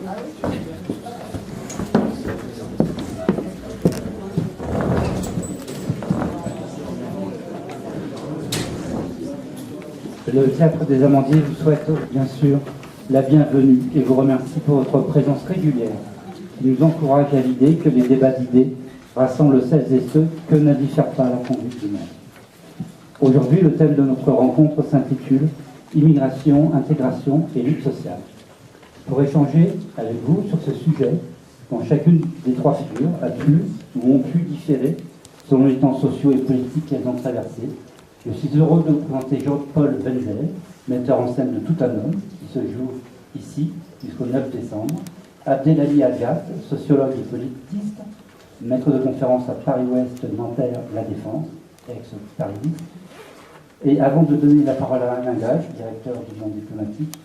Le Théâtre des Amandiers vous souhaite bien sûr la bienvenue et vous remercie pour votre présence régulière qui nous encourage à l'idée que les débats d'idées rassemblent celles et ceux que ne diffère pas la conduite du monde. Aujourd'hui, le thème de notre rencontre s'intitule « Immigration, intégration et lutte sociale ». Pour échanger avec vous sur ce sujet, dont chacune des trois figures a pu ou ont pu différer selon les temps sociaux et politiques qu'elles ont traversés, je suis heureux de vous présenter Jean-Paul Wenzel, metteur en scène de Tout un homme, qui se joue ici jusqu'au 9 décembre, Abdelali Agiat, sociologue et politiste, maître de conférence à Paris-Ouest, Nanterre, La Défense, ex-parisiste. Et avant de donner la parole à Alain Gage, directeur du Monde diplomatique,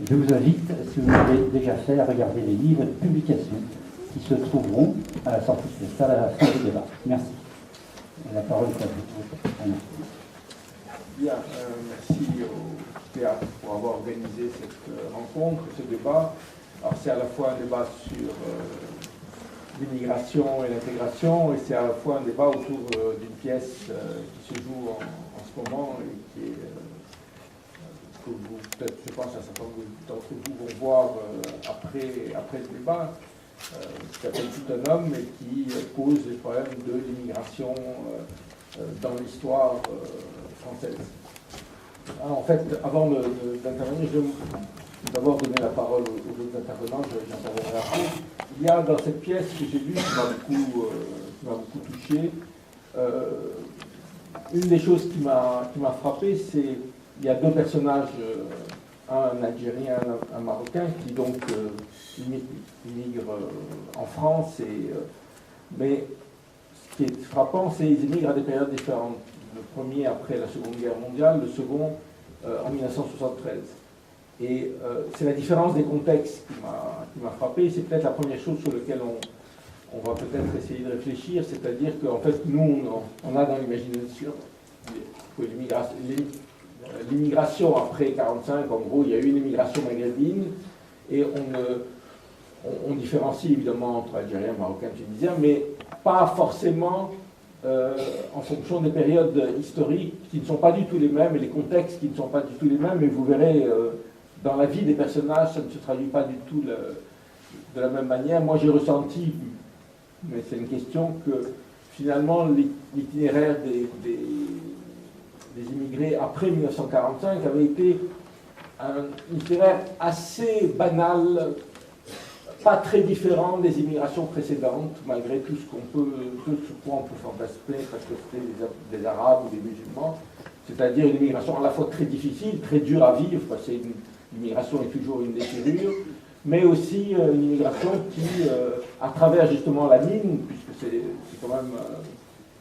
je vous invite, si vous l'avez déjà fait, à regarder les livres et publications qui se trouveront à la sortie de cette salle à la fin du débat. Merci. La parole est à vous, Alain. Bien, merci au théâtre pour avoir organisé cette rencontre, ce débat. Alors c'est à la fois un débat sur l'immigration et l'intégration, et c'est à la fois un débat autour d'une pièce qui se joue en ce moment et qui est, que vous, peut-être, je pense, un certain nombre d'entre vous vont voir après le débat, qui s'appelle Tout un homme et qui pose les problèmes de l'immigration dans l'histoire française. Alors, en fait, avant d'intervenir, je vais d'abord donner la parole aux autres intervenants, j'interviendrai après. Il y a dans cette pièce que j'ai lue qui m'a beaucoup touché, une des choses qui m'a frappé, c'est il y a deux personnages, un Algérien, un Marocain, qui donc immigrent en France, mais ce qui est frappant, c'est qu'ils immigrent à des périodes différentes. Le premier après la Seconde Guerre mondiale, le second en 1973. Et c'est la différence des contextes qui m'a frappé. C'est peut-être la première chose sur laquelle on va peut-être essayer de réfléchir, c'est-à-dire qu'en fait, nous, on a dans l'imagination que l'immigration après 1945, en gros, il y a eu une immigration maghrébine, et on différencie évidemment entre Algériens, Marocains, Tunisiens, mais pas forcément en fonction des périodes historiques qui ne sont pas du tout les mêmes, et les contextes qui ne sont pas du tout les mêmes, et vous verrez, dans la vie des personnages, ça ne se traduit pas du tout de la même manière. Moi, j'ai ressenti, mais c'est une question, que finalement, l'itinéraire des immigrés après 1945 avait été un itinéraire assez banal, pas très différent des immigrations précédentes, malgré tout ce quoi on peut fantasmer, parce que c'était des Arabes ou des musulmans, c'est-à-dire une immigration à la fois très difficile, très dure à vivre, parce que l'immigration est toujours une déchirure, mais aussi une immigration qui, à travers justement la mine, puisque c'est quand même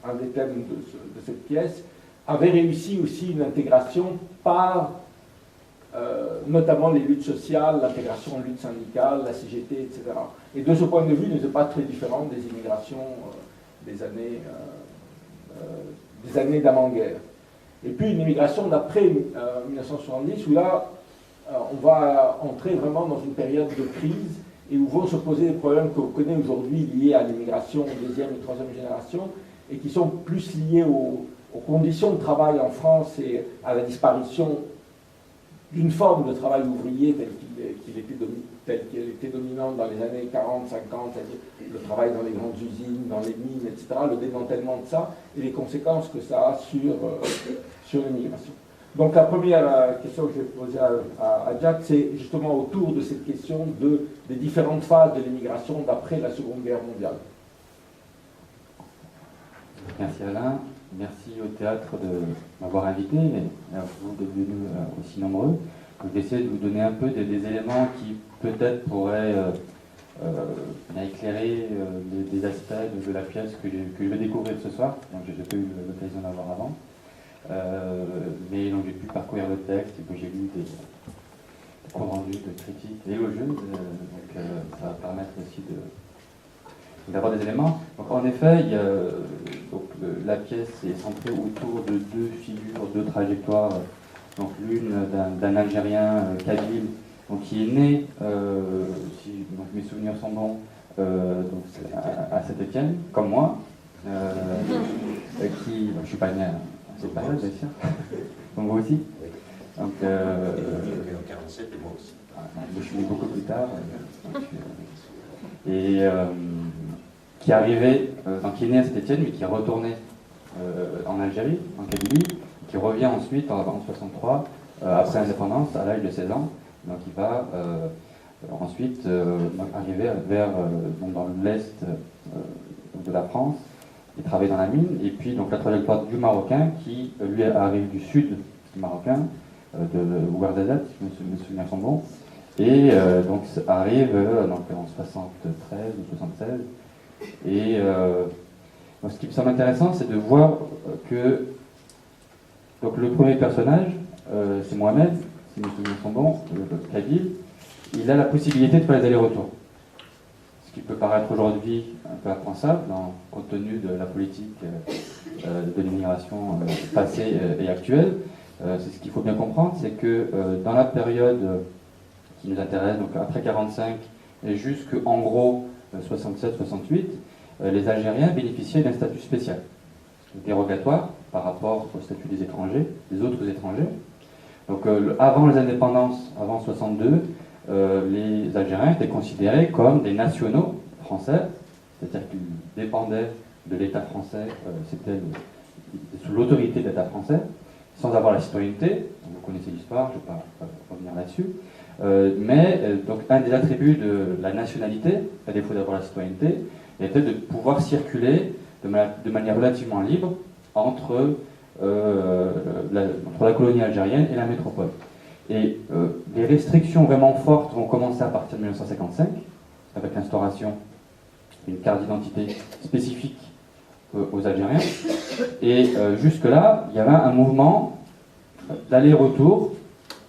un des thèmes de cette pièce, avait réussi aussi une intégration par notamment les luttes sociales, l'intégration en lutte syndicale, la CGT, etc. Et de ce point de vue, n'est pas très différent des immigrations des années d'avant-guerre. Et puis une immigration d'après 1970, où là, on va entrer vraiment dans une période de crise et où vont se poser des problèmes qu'on connaît aujourd'hui liés à l'immigration deuxième et troisième génération, et qui sont plus liés aux conditions de travail en France et à la disparition d'une forme de travail ouvrier telle qu'elle était dominante dans les années 40, 50, c'est-à-dire le travail dans les grandes usines, dans les mines, etc., le démantèlement de ça, et les conséquences que ça a sur l'immigration. Donc la première question que je vais poser à Jack, c'est justement autour de cette question des différentes phases de l'immigration d'après la Seconde Guerre mondiale. Merci Alain. Merci au théâtre de m'avoir invité, et à vous d'être venus aussi nombreux. Je vais essayer de vous donner un peu des éléments qui peut-être pourraient éclairer des aspects de la pièce que je vais découvrir ce soir. Donc je n'ai pas eu l'occasion d'avoir avant. Mais donc j'ai pu parcourir le texte et que j'ai lu des comptes rendus de critiques élogieuses. Donc ça va permettre aussi d'avoir des éléments. Donc en effet, la pièce est centrée autour de deux figures, deux trajectoires. Donc l'une d'un Algérien kabyle donc qui est né, si donc mes souvenirs sont bons, donc à Saint-Étienne, comme moi, je ne suis pas né à cette période, bien sûr, comme vous aussi. Donc, en 47 et moi aussi. Je suis né beaucoup plus tard. Et qui est arrivé, donc qui est né à Saint-Étienne, mais qui est retourné en Algérie, en Kabylie, qui revient ensuite en 1963, après l'indépendance, à l'âge de 16 ans. Donc il va ensuite arriver vers, dans l'est de la France, et travailler dans la mine. Et puis donc la trajectoire du Marocain, qui lui arrive du sud marocain, de Ouarzazate, si mes souvenirs sont bons, et donc arrive donc, en 73 ou 76. Et donc, ce qui me semble intéressant, c'est de voir que donc, le premier personnage, c'est Mohamed, si mes souvenirs sont bons, le Kabyle, il a la possibilité de faire les allers-retours. Ce qui peut paraître aujourd'hui un peu impensable, compte tenu de la politique de l'immigration passée et actuelle. C'est ce qu'il faut bien comprendre, c'est que dans la période qui nous intéresse, donc après 45 et jusqu'en gros 67-68, les Algériens bénéficiaient d'un statut spécial, dérogatoire par rapport au statut des étrangers, des autres étrangers. Donc avant les indépendances, avant 62, les Algériens étaient considérés comme des nationaux français, c'est-à-dire qu'ils dépendaient de l'État français, c'était sous l'autorité de l'État français, sans avoir la citoyenneté. Vous connaissez l'histoire, je ne vais pas revenir là-dessus. Donc un des attributs de la nationalité, à défaut d'avoir la citoyenneté, était de pouvoir circuler de manière relativement libre entre la colonie algérienne et la métropole. Et les restrictions vraiment fortes vont commencer à partir de 1955, avec l'instauration d'une carte d'identité spécifique aux Algériens. Et jusque-là, il y avait un mouvement d'aller-retour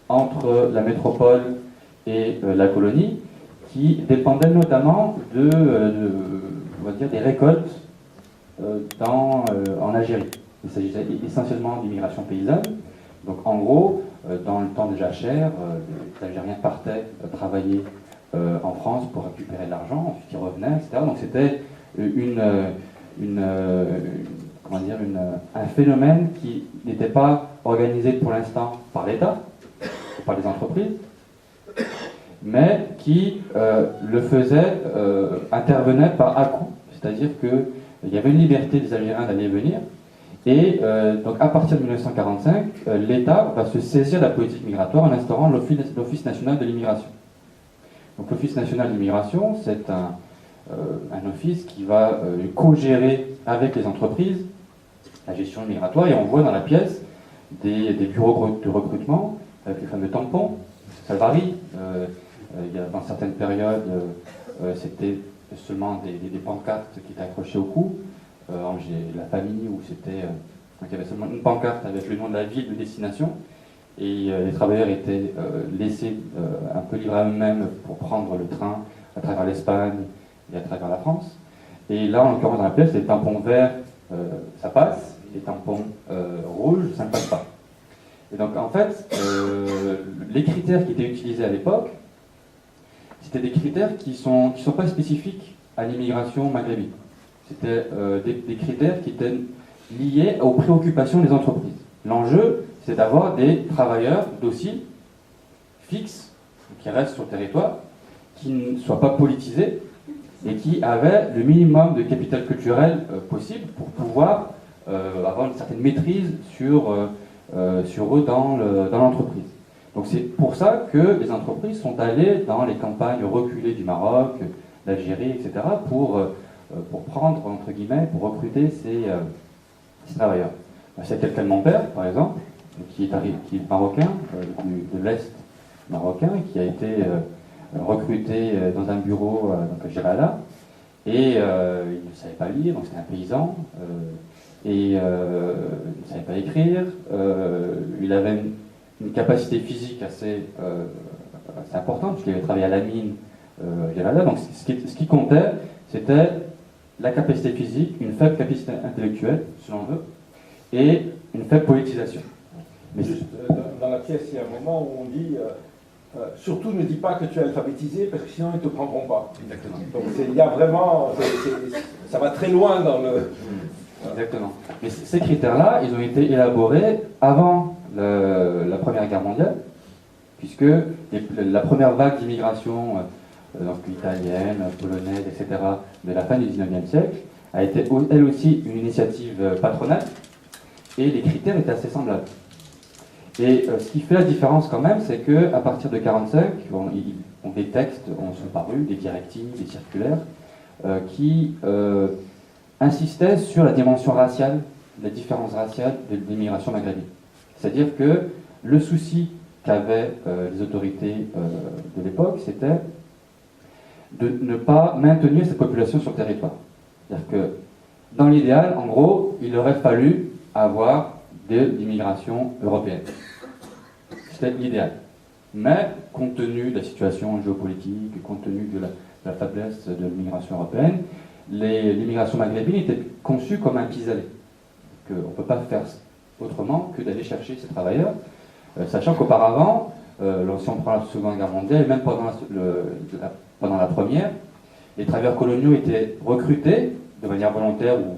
entre la métropole et la colonie qui dépendait notamment on va dire, des récoltes en Algérie. Il s'agissait essentiellement d'immigration paysanne. Donc en gros, dans le temps des jachères, les Algériens partaient travailler en France pour récupérer de l'argent, ensuite ils revenaient, etc. Donc c'était un phénomène qui n'était pas organisé pour l'instant par l'État, ou par les entreprises, mais qui intervenait par à-coup, c'est-à-dire qu'il y avait une liberté des Algériens d'aller et venir, et donc à partir de 1945, l'État va se saisir de la politique migratoire en instaurant l'Office national de l'immigration. Donc l'Office national de l'immigration, c'est un office qui va co-gérer avec les entreprises la gestion migratoire, et on voit dans la pièce des bureaux de recrutement avec les fameux tampons. Ça varie. Dans certaines périodes, c'était seulement des pancartes qui étaient accrochées au cou. La famille, où il y avait seulement une pancarte avec le nom de la ville de destination, et les travailleurs étaient laissés un peu libres à eux-mêmes pour prendre le train à travers l'Espagne et à travers la France. Et là, en l'occurrence, dans la pièce, les tampons verts, ça passe, les tampons rouges, ça ne passe pas. Et donc, en fait, les critères qui étaient utilisés à l'époque, c'était des critères qui sont pas spécifiques à l'immigration maghrébine. C'était des critères qui étaient liés aux préoccupations des entreprises. L'enjeu, c'est d'avoir des travailleurs dociles, fixes, qui restent sur le territoire, qui ne soient pas politisés et qui avaient le minimum de capital culturel possible pour pouvoir avoir une certaine maîtrise sur eux dans l'entreprise. Donc c'est pour ça que les entreprises sont allées dans les campagnes reculées du Maroc, d'Algérie, etc., pour prendre, entre guillemets, pour recruter ces travailleurs. C'est quelqu'un de mon père, par exemple, qui est marocain, de l'Est marocain, qui a été recruté dans un bureau donc à Gérada, et il ne savait pas lire, donc c'était un paysan, et il ne savait pas écrire, il avait une capacité physique assez importante, puisqu'il avait travaillé à la mine Gérada. Donc ce qui comptait, c'était la capacité physique, une faible capacité intellectuelle, si l'on veut, et une faible politisation. Mais juste, dans la pièce, il y a un moment où on dit surtout ne dis pas que tu es alphabétisé, parce que sinon ils ne te prendront pas. Exactement. Donc il y a vraiment, ça va très loin dans le... Exactement. Mais ces critères-là, ils ont été élaborés avant la Première Guerre mondiale, puisque la première vague d'immigration, donc italienne, polonaise, etc., de la fin du XIXe siècle, a été elle aussi une initiative patronale, et les critères étaient assez semblables. Et ce qui fait la différence quand même, c'est qu'à partir de 1945, des textes sont parus, des directives, des circulaires, qui insistait sur la dimension raciale, la différence raciale de l'immigration maghrébine. C'est-à-dire que le souci qu'avaient les autorités de l'époque, c'était de ne pas maintenir cette population sur le territoire. C'est-à-dire que, dans l'idéal, en gros, il aurait fallu avoir de l'immigration européenne. C'était l'idéal. Mais, compte tenu de la situation géopolitique, compte tenu de la faiblesse de l'immigration européenne, l'immigration maghrébine était conçue comme un pis-aller. On ne peut pas faire autrement que d'aller chercher ces travailleurs, sachant qu'auparavant, si on prend la Seconde Guerre mondiale, et même pendant la Première, les travailleurs coloniaux étaient recrutés de manière volontaire ou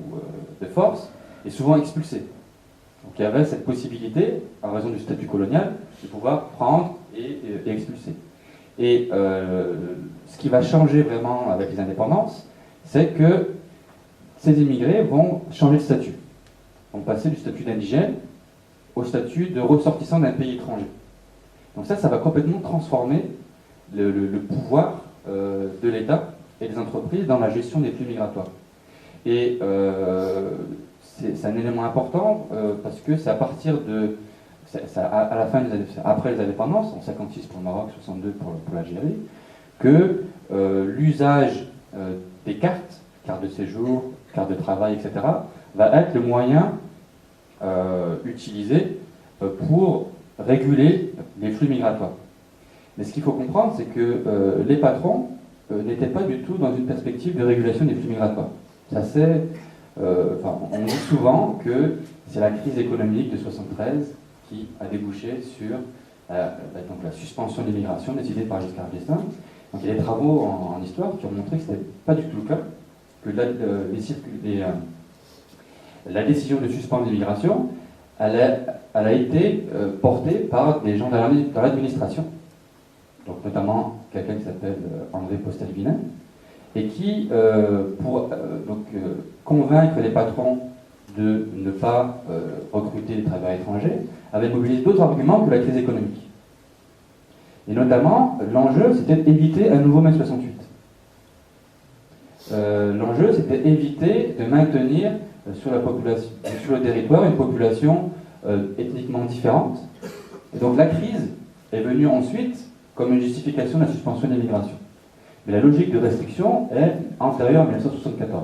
de force, et souvent expulsés. Donc il y avait cette possibilité, en raison du statut colonial, de pouvoir prendre et expulser. Et ce qui va changer vraiment avec les indépendances, c'est que ces immigrés vont changer de statut. Vont passer du statut d'indigène au statut de ressortissant d'un pays étranger. Donc ça va complètement transformer le pouvoir de l'État et des entreprises dans la gestion des flux migratoires. Et c'est un élément important parce que c'est à partir de... à la fin après les indépendances, en 56 pour le Maroc, 62 pour l'Algérie, que l'usage des cartes de séjour, cartes de travail, etc., va être le moyen utilisé pour réguler les flux migratoires. Mais ce qu'il faut comprendre, c'est que les patrons n'étaient pas du tout dans une perspective de régulation des flux migratoires. On dit souvent que c'est la crise économique de 1973 qui a débouché sur donc la suspension de l'immigration décidée par Giscard d'Estaing. Donc il y a des travaux en histoire qui ont montré que ce n'était pas du tout le cas, que la décision de suspendre l'immigration, elle a été portée par des gens dans l'administration, donc notamment quelqu'un qui s'appelle André Postel-Vinen, et qui, pour convaincre les patrons de ne pas recruter des travailleurs étrangers, avait mobilisé d'autres arguments que la crise économique. Et notamment, l'enjeu, c'était d'éviter un nouveau mai 68. L'enjeu, c'était éviter de maintenir sur le territoire une population ethniquement différente. Et donc la crise est venue ensuite comme une justification de la suspension de l'immigration. Mais la logique de restriction est antérieure à 1974.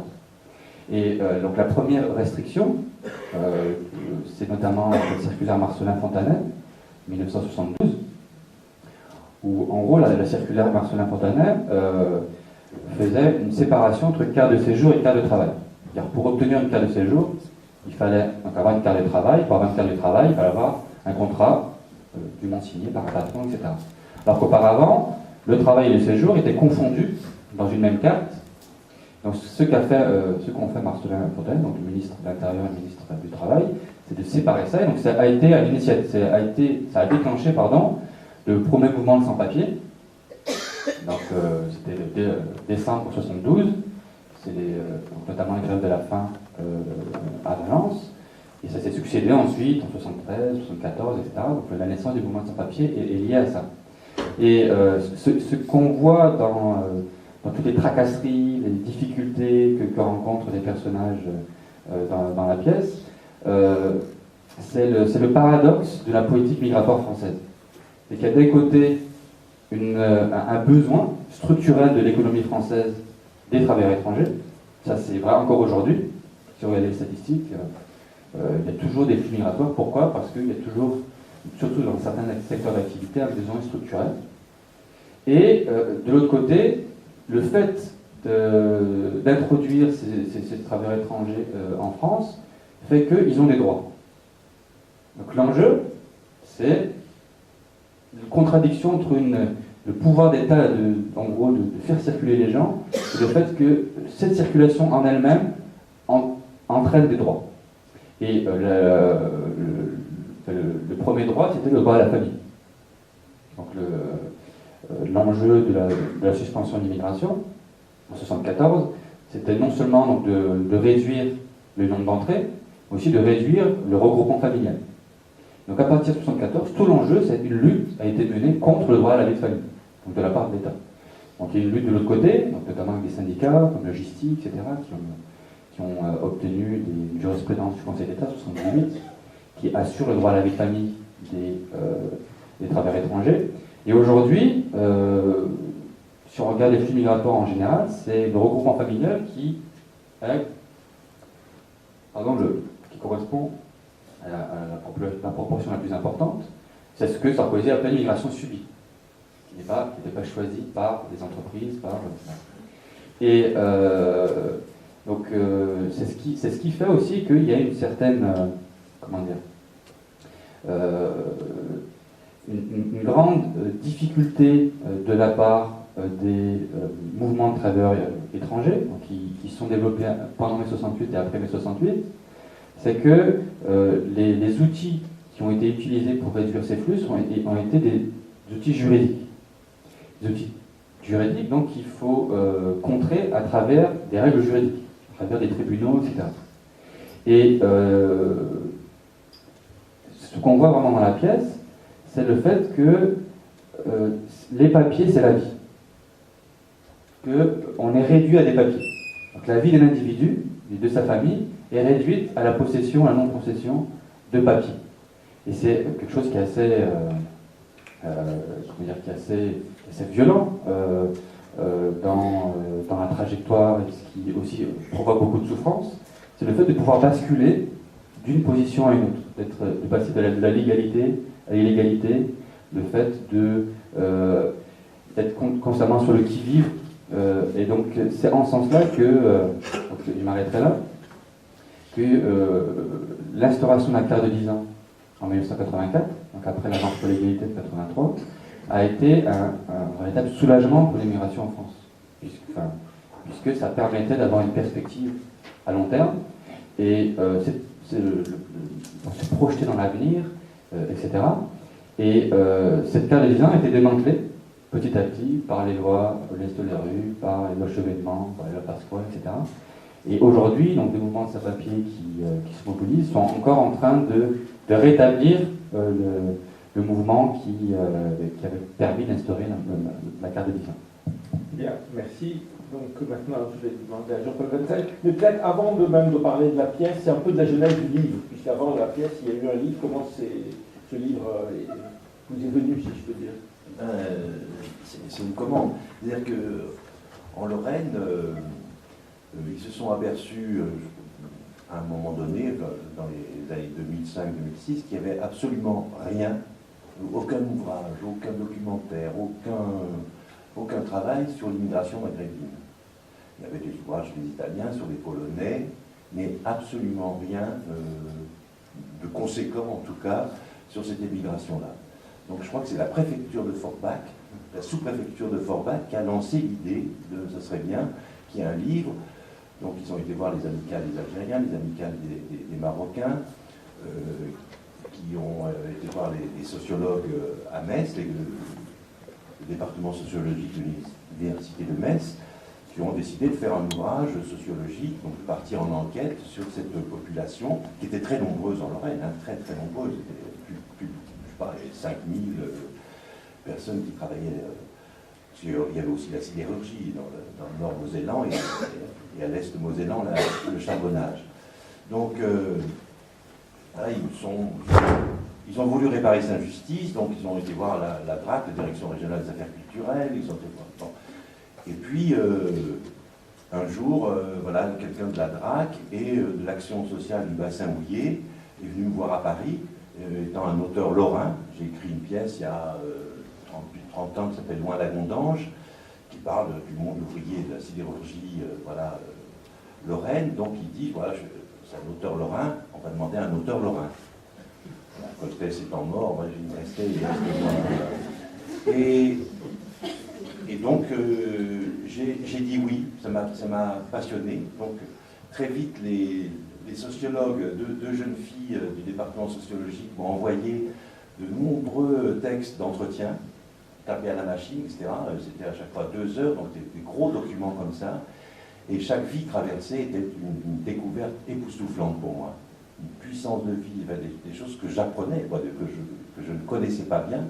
Et donc la première restriction, c'est notamment la circulaire Marcellin-Fontanet, 1972, où en gros la circulaire Marcellin-Fontanet faisait une séparation entre carte de séjour et carte de travail. C'est-à-dire pour obtenir une carte de séjour, il fallait donc avoir une carte de travail. Pour avoir une carte de travail, il fallait avoir un contrat dûment signé par un patron, etc. Alors qu'auparavant, le travail et le séjour étaient confondus dans une même carte. Donc ce qu'ont fait Marcellin-Fontanet, donc le ministre de l'Intérieur et le ministre du Travail, c'est de séparer ça. Et donc ça a déclenché le premier mouvement de sans-papiers. Donc c'était décembre 72. C'est notamment les grèves de la faim à Valence. Et ça s'est succédé ensuite en 73, 74, etc. Donc la naissance du mouvement de sans-papiers est liée à ça. Et ce qu'on voit dans toutes les tracasseries, les difficultés que rencontrent les personnages dans la pièce, c'est le paradoxe de la politique migratoire française. C'est qu'il y a d'un côté un besoin structurel de l'économie française des travailleurs étrangers. Ça, c'est vrai encore aujourd'hui. Si on regarde les statistiques, il y a toujours des flux migratoires. Pourquoi ? Parce qu'il y a toujours, surtout dans certains secteurs d'activité, un besoin structurel. Et de l'autre côté, le fait d'introduire ces travailleurs étrangers en France fait qu'ils ont des droits. Donc l'enjeu, c'est contradiction entre le pouvoir d'État, en gros, de faire circuler les gens, et le fait que cette circulation en elle-même entraîne des droits. Et le premier droit, c'était le droit à la famille. Donc l'enjeu de la suspension de l'immigration, en 1974, c'était non seulement donc, de réduire le nombre d'entrées, mais aussi de réduire le regroupement familial. Donc à partir de 1974, tout l'enjeu, c'est une lutte a été menée contre le droit à la vie de famille, donc de la part de l'État. Donc il y a une lutte de l'autre côté, donc notamment avec des syndicats, comme Logistique, etc., qui ont obtenu une jurisprudence du Conseil d'État 78, qui assure le droit à la vie de famille des travailleurs étrangers. Et aujourd'hui, si on regarde les flux migratoires en général, c'est le regroupement familial qui correspond à la proportion la plus importante. C'est ce que Sarkozy appelle l'immigration subie, qui n'était pas choisie par les entreprises. Donc c'est ce qui fait aussi qu'il y a une certaine, une grande difficulté de la part des mouvements de travailleurs étrangers, donc qui sont développés pendant mai 68 et après mai 68, c'est que les outils qui ont été utilisés pour réduire ces flux ont été des outils juridiques. Des outils juridiques, donc il faut contrer à travers des règles juridiques, à travers des tribunaux, etc. Et ce qu'on voit vraiment dans la pièce, c'est le fait que les papiers, c'est la vie. Qu'on est réduit à des papiers. Donc la vie d'un individu, de sa famille, est réduite à la possession, à la non-possession de papiers. Et c'est quelque chose qui est assez, assez violent dans la trajectoire, et ce qui aussi provoque beaucoup de souffrance, c'est le fait de pouvoir basculer d'une position à une autre, de passer de la légalité à l'illégalité, le fait d'être constamment sur le qui-vive. Et donc c'est en ce sens-là que, je m'arrêterai là, que l'instauration de la carte de 10 ans en 1984, donc après la marche pour l'égalité de 83, a été un véritable soulagement pour l'immigration en France, puisque ça permettait d'avoir une perspective à long terme, et se projeter dans l'avenir, etc. Et cette carte de 10 ans a été démantelée petit à petit par les lois l'Est de la rue, par les lois Chevènement, par les lois Pasqua, etc. Et aujourd'hui, donc, des mouvements de sans-papiers qui se mobilisent sont encore en train de rétablir le mouvement qui avait permis d'instaurer la carte de 10 ans. Bien, merci. Donc maintenant, je vais demander à Jean-Paul Wenzel. Mais peut-être avant de parler de la pièce, c'est un peu de la genèse du livre, puisqu'avant la pièce, il y a eu un livre. Comment ce livre vous est venu, si je peux dire? C'est une commande. C'est-à-dire qu'en Lorraine, ils se sont aperçus, à un moment donné, dans les années 2005-2006, qu'il n'y avait absolument rien, aucun ouvrage, aucun documentaire, aucun travail sur l'immigration maghrébine. Il y avait des ouvrages des Italiens sur les Polonais, mais absolument rien de conséquent, en tout cas, sur cette émigration-là. Donc je crois que c'est la préfecture de Forbach, la sous-préfecture de Forbach, qui a lancé l'idée de « ce serait bien » qu'il y ait un livre. Donc ils ont été voir les amicales des Algériens, les amicales des Marocains, qui ont été voir les sociologues à Metz, le département sociologique de l'université de Metz, qui ont décidé de faire un ouvrage sociologique, donc de partir en enquête sur cette population, qui était très nombreuse en Lorraine, très très nombreuse, plus 5000 personnes qui travaillaient. Il y avait aussi la sidérurgie dans le nord mosellan et à l'est mosellan, le charbonnage. Donc, voilà, ils ont voulu réparer cette injustice, donc ils ont été voir la DRAC, la Direction régionale des affaires culturelles, ils ont été voir. Bon. Et puis, un jour, voilà, quelqu'un de la DRAC et de l'action sociale du bassin houiller est venu me voir à Paris. Étant un auteur lorrain, j'ai écrit une pièce il y a plus de 30 ans qui s'appelle Loin la Gondange, qui parle du monde ouvrier de la sidérurgie lorraine. Donc il dit, voilà, c'est un auteur lorrain, on va demander à un auteur lorrain. Coltès étant mort, moi, il me restait moi. Et donc, j'ai dit oui, ça m'a passionné. Donc, très vite, les sociologues, deux jeunes filles du département sociologique m'ont envoyé de nombreux textes d'entretien, tapés à la machine, etc. C'était à chaque fois 2 heures, donc des gros documents comme ça. Et chaque vie traversée était une découverte époustouflante pour moi. Une puissance de vie, des choses que j'apprenais, que je ne connaissais pas bien.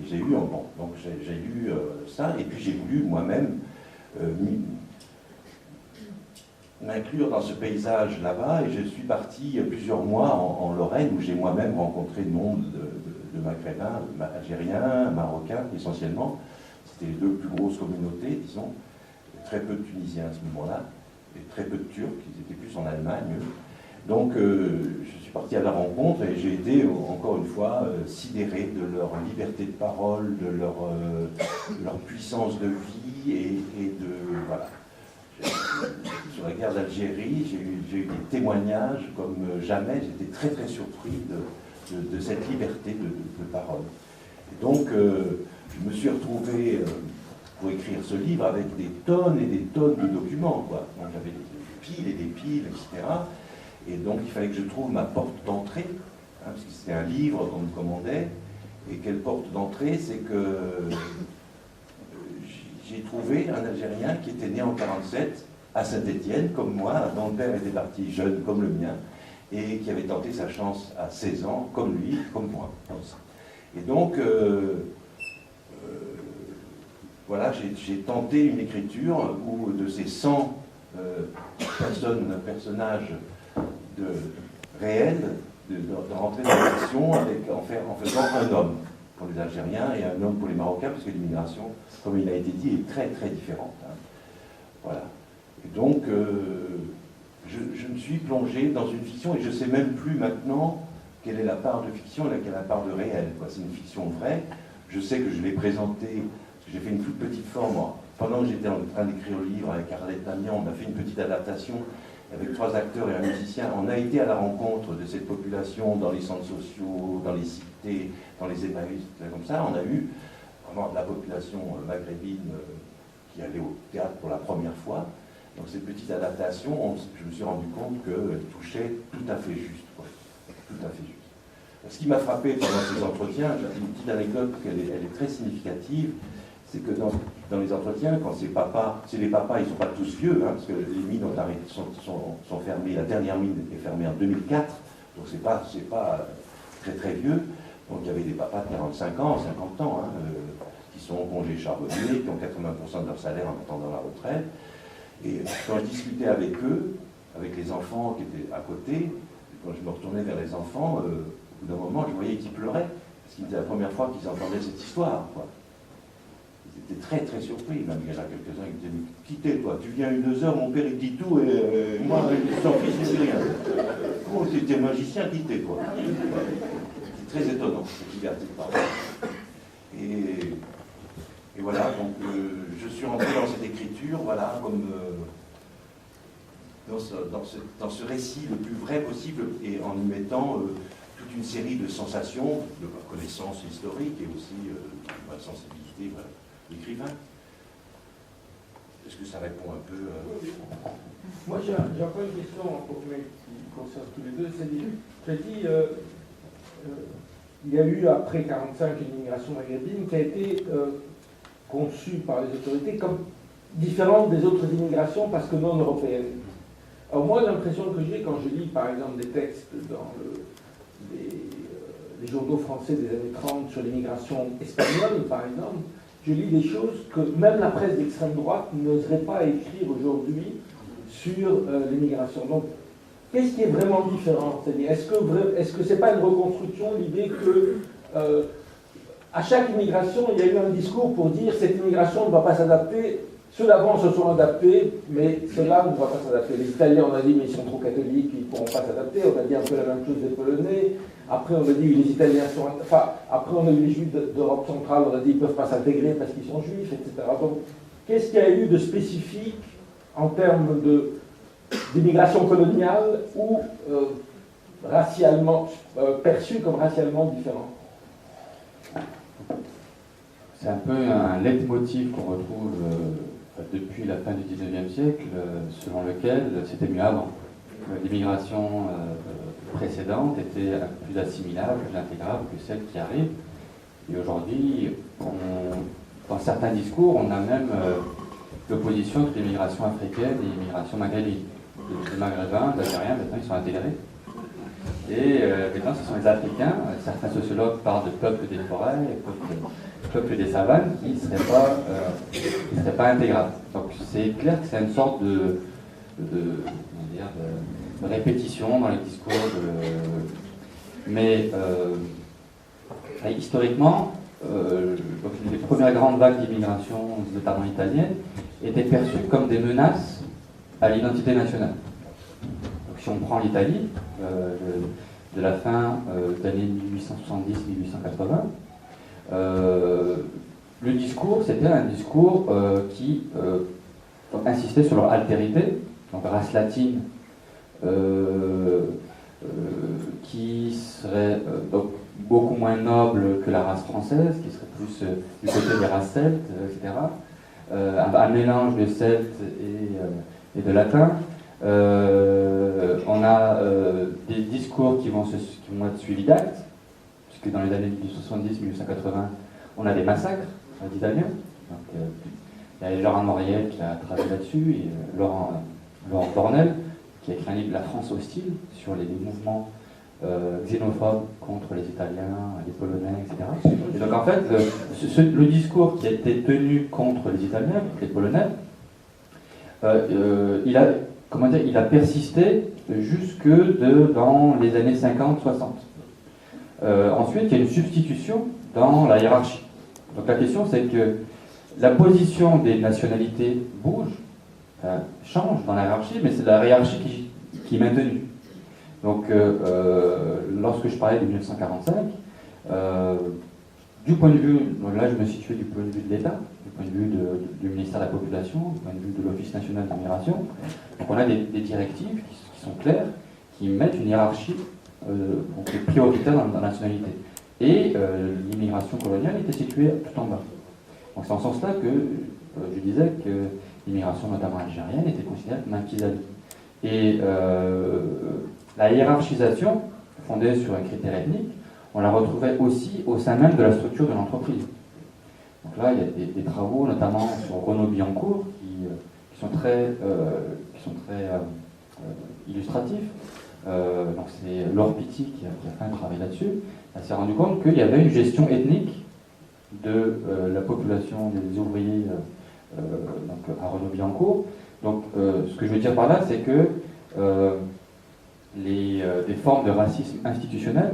Et j'ai eu, donc j'ai lu ça, et puis j'ai voulu moi-même m'inclure dans ce paysage là-bas, et je suis parti plusieurs mois en Lorraine, où j'ai moi-même rencontré nombre de Maghrébins, Algériens, Marocains essentiellement. C'était les 2 plus grosses communautés, disons. Très peu de Tunisiens à ce moment-là, et très peu de Turcs, ils étaient plus en Allemagne. Donc je suis parti à la rencontre et j'ai été, encore une fois, sidéré de leur liberté de parole, de leur puissance de vie et de... Voilà. Sur la guerre d'Algérie, j'ai eu des témoignages comme jamais. J'étais très très surpris de cette liberté de parole. Et donc je me suis retrouvé pour écrire ce livre avec des tonnes et des tonnes de documents, quoi. Donc j'avais des piles et des piles, etc. Et donc il fallait que je trouve ma porte d'entrée, hein, parce que c'était un livre qu'on me commandait. Et quelle porte d'entrée? C'est que j'ai trouvé un Algérien qui était né en 1947 à Saint-Étienne, comme moi, dont le père était parti jeune comme le mien, et qui avait tenté sa chance à 16 ans, comme lui, comme moi. Et donc, voilà, j'ai tenté une écriture où de ces 100 personnages réels, de rentrer dans la fiction en faisant un homme pour les Algériens et un homme pour les Marocains, parce que l'immigration, comme il a été dit, est très très différente. Hein. Voilà. Et donc, je me suis plongé dans une fiction, et je ne sais même plus maintenant quelle est la part de fiction et quelle est la part de réel. C'est une fiction vraie. Je sais que je l'ai présentée, j'ai fait une toute petite forme. Pendant que j'étais en train d'écrire le livre avec Arlette Damian, on a fait une petite adaptation avec 3 acteurs et un musicien. On a été à la rencontre de cette population dans les centres sociaux, dans les cités, dans les Emmaüs, comme ça. On a eu vraiment la population maghrébine qui allait au théâtre pour la première fois. Donc cette petite adaptation, je me suis rendu compte qu'elle touchait tout à fait juste. Quoi. Tout à fait juste. Ce qui m'a frappé pendant ces entretiens, j'ai une petite anecdote parce qu'elle est très significative, c'est que dans les entretiens, quand c'est les papas, ils ne sont pas tous vieux, hein, parce que les mines sont fermées, la dernière mine est fermée en 2004, donc c'est pas très très vieux. Donc il y avait des papas de 45 ans, 50 ans, hein, qui sont en congé charbonnier, qui ont 80% de leur salaire en attendant la retraite. Et quand je discutais avec eux, avec les enfants qui étaient à côté, quand je me retournais vers les enfants, au bout d'un moment, je voyais qu'ils pleuraient, parce que c'était la première fois qu'ils entendaient cette histoire, quoi. Ils étaient très très surpris, même il y en a quelques-uns qui disaient « Quittez toi, tu viens 1-2 heures, mon père il dit tout, et moi, sans fils, je ne dis rien. Oh, c'était magicien, quittez quoi. » C'est très étonnant, cette liberté de parole. Et voilà, donc je suis rentré dans cette écriture, voilà, comme dans ce récit le plus vrai possible, et en y mettant toute une série de sensations, de connaissances historiques et aussi de ma sensibilité, voilà, d'écrivain. Est-ce que ça répond un peu Moi, j'ai encore une question qui concerne tous les deux. C'est-à-dire, il y a eu, après 1945, une immigration maghrébine qui a été conçue par les autorités comme différente des autres immigrations parce que non européennes. Alors moi, l'impression que j'ai quand je lis, par exemple, des textes dans les journaux français des années 30 sur l'immigration espagnole, par exemple, je lis des choses que même la presse d'extrême droite n'oserait pas écrire aujourd'hui sur l'immigration. Donc, qu'est-ce qui est vraiment différent? C'est-à-dire, est-ce que c'est pas une reconstruction, l'idée que à chaque immigration, il y a eu un discours pour dire cette immigration ne va pas s'adapter, ceux d'avant se sont adaptés, mais ceux-là ne vont pas s'adapter. Les Italiens, on a dit, mais ils sont trop catholiques, ils ne pourront pas s'adapter. On a dit un peu la même chose des Polonais. Après, on a dit, les Italiens sont... Enfin, après, on a eu les Juifs d'Europe centrale, on a dit, ils ne peuvent pas s'intégrer parce qu'ils sont juifs, etc. Donc, qu'est-ce qu'il y a eu de spécifique en termes d'immigration coloniale ou racialement, perçus comme racialement différents. C'est un peu un leitmotiv qu'on retrouve depuis la fin du XIXe siècle, selon lequel c'était mieux avant. L'immigration précédente était plus assimilable, plus intégrable que celle qui arrive. Et aujourd'hui, dans certains discours, on a même l'opposition entre l'immigration africaine et l'immigration maghrébine. Les Maghrébins, les Algériens, maintenant ils sont intégrés. Et maintenant ce sont les Africains, certains sociologues parlent de peuple des forêts, peuple des savanes, qui ne seraient pas intégrables. Donc c'est clair que c'est une sorte de répétition dans les discours. Mais historiquement, donc les premières grandes vagues d'immigration, notamment italienne, étaient perçues comme des menaces à l'identité nationale. Donc, si on prend l'Italie, de la fin des années 1870-1880, le discours, c'était un discours qui insistait sur leur altérité, donc race latine, qui serait donc beaucoup moins noble que la race française, qui serait plus du côté des races celtes, etc. Un mélange de celtes et de latin. On a des discours qui vont être suivis d'actes, puisque dans les années 1870-1880, on a des massacres d'Italiens. Il y a Laurent Moriel qui a travaillé là-dessus, et Laurent Bornel, qui a écrit un livre, La France hostile, sur les mouvements xénophobes contre les Italiens, les Polonais, etc. Et donc en fait, le discours qui a été tenu contre les Italiens, les Polonais, il a persisté jusque dans les années 50-60. Ensuite, il y a une substitution dans la hiérarchie. Donc la question, c'est que la position des nationalités bouge, change dans la hiérarchie, mais c'est la hiérarchie qui est maintenue. Donc, lorsque je parlais de 1945, du point de vue, là je me situais du point de vue de l'État, du point de vue du ministère de la Population, du point de vue de l'Office national d'immigration. Donc on a des directives qui sont claires, qui mettent une hiérarchie prioritaire dans la nationalité. Et l'immigration coloniale était située tout en bas. Donc c'est en ce sens-là que je disais que l'immigration, notamment algérienne, était considérée comme un pis-aller. Et la hiérarchisation, fondée sur un critère ethnique, on la retrouvait aussi au sein même de la structure de l'entreprise. Donc là, il y a des travaux, notamment sur Renaud Billancourt, qui sont très illustratifs. Donc c'est Laure Pitty qui a fait un travail là-dessus. Elle s'est rendu compte qu'il y avait une gestion ethnique de la population des ouvriers donc à Renaud Billancourt. Donc ce que je veux dire par là, c'est que des formes de racisme institutionnel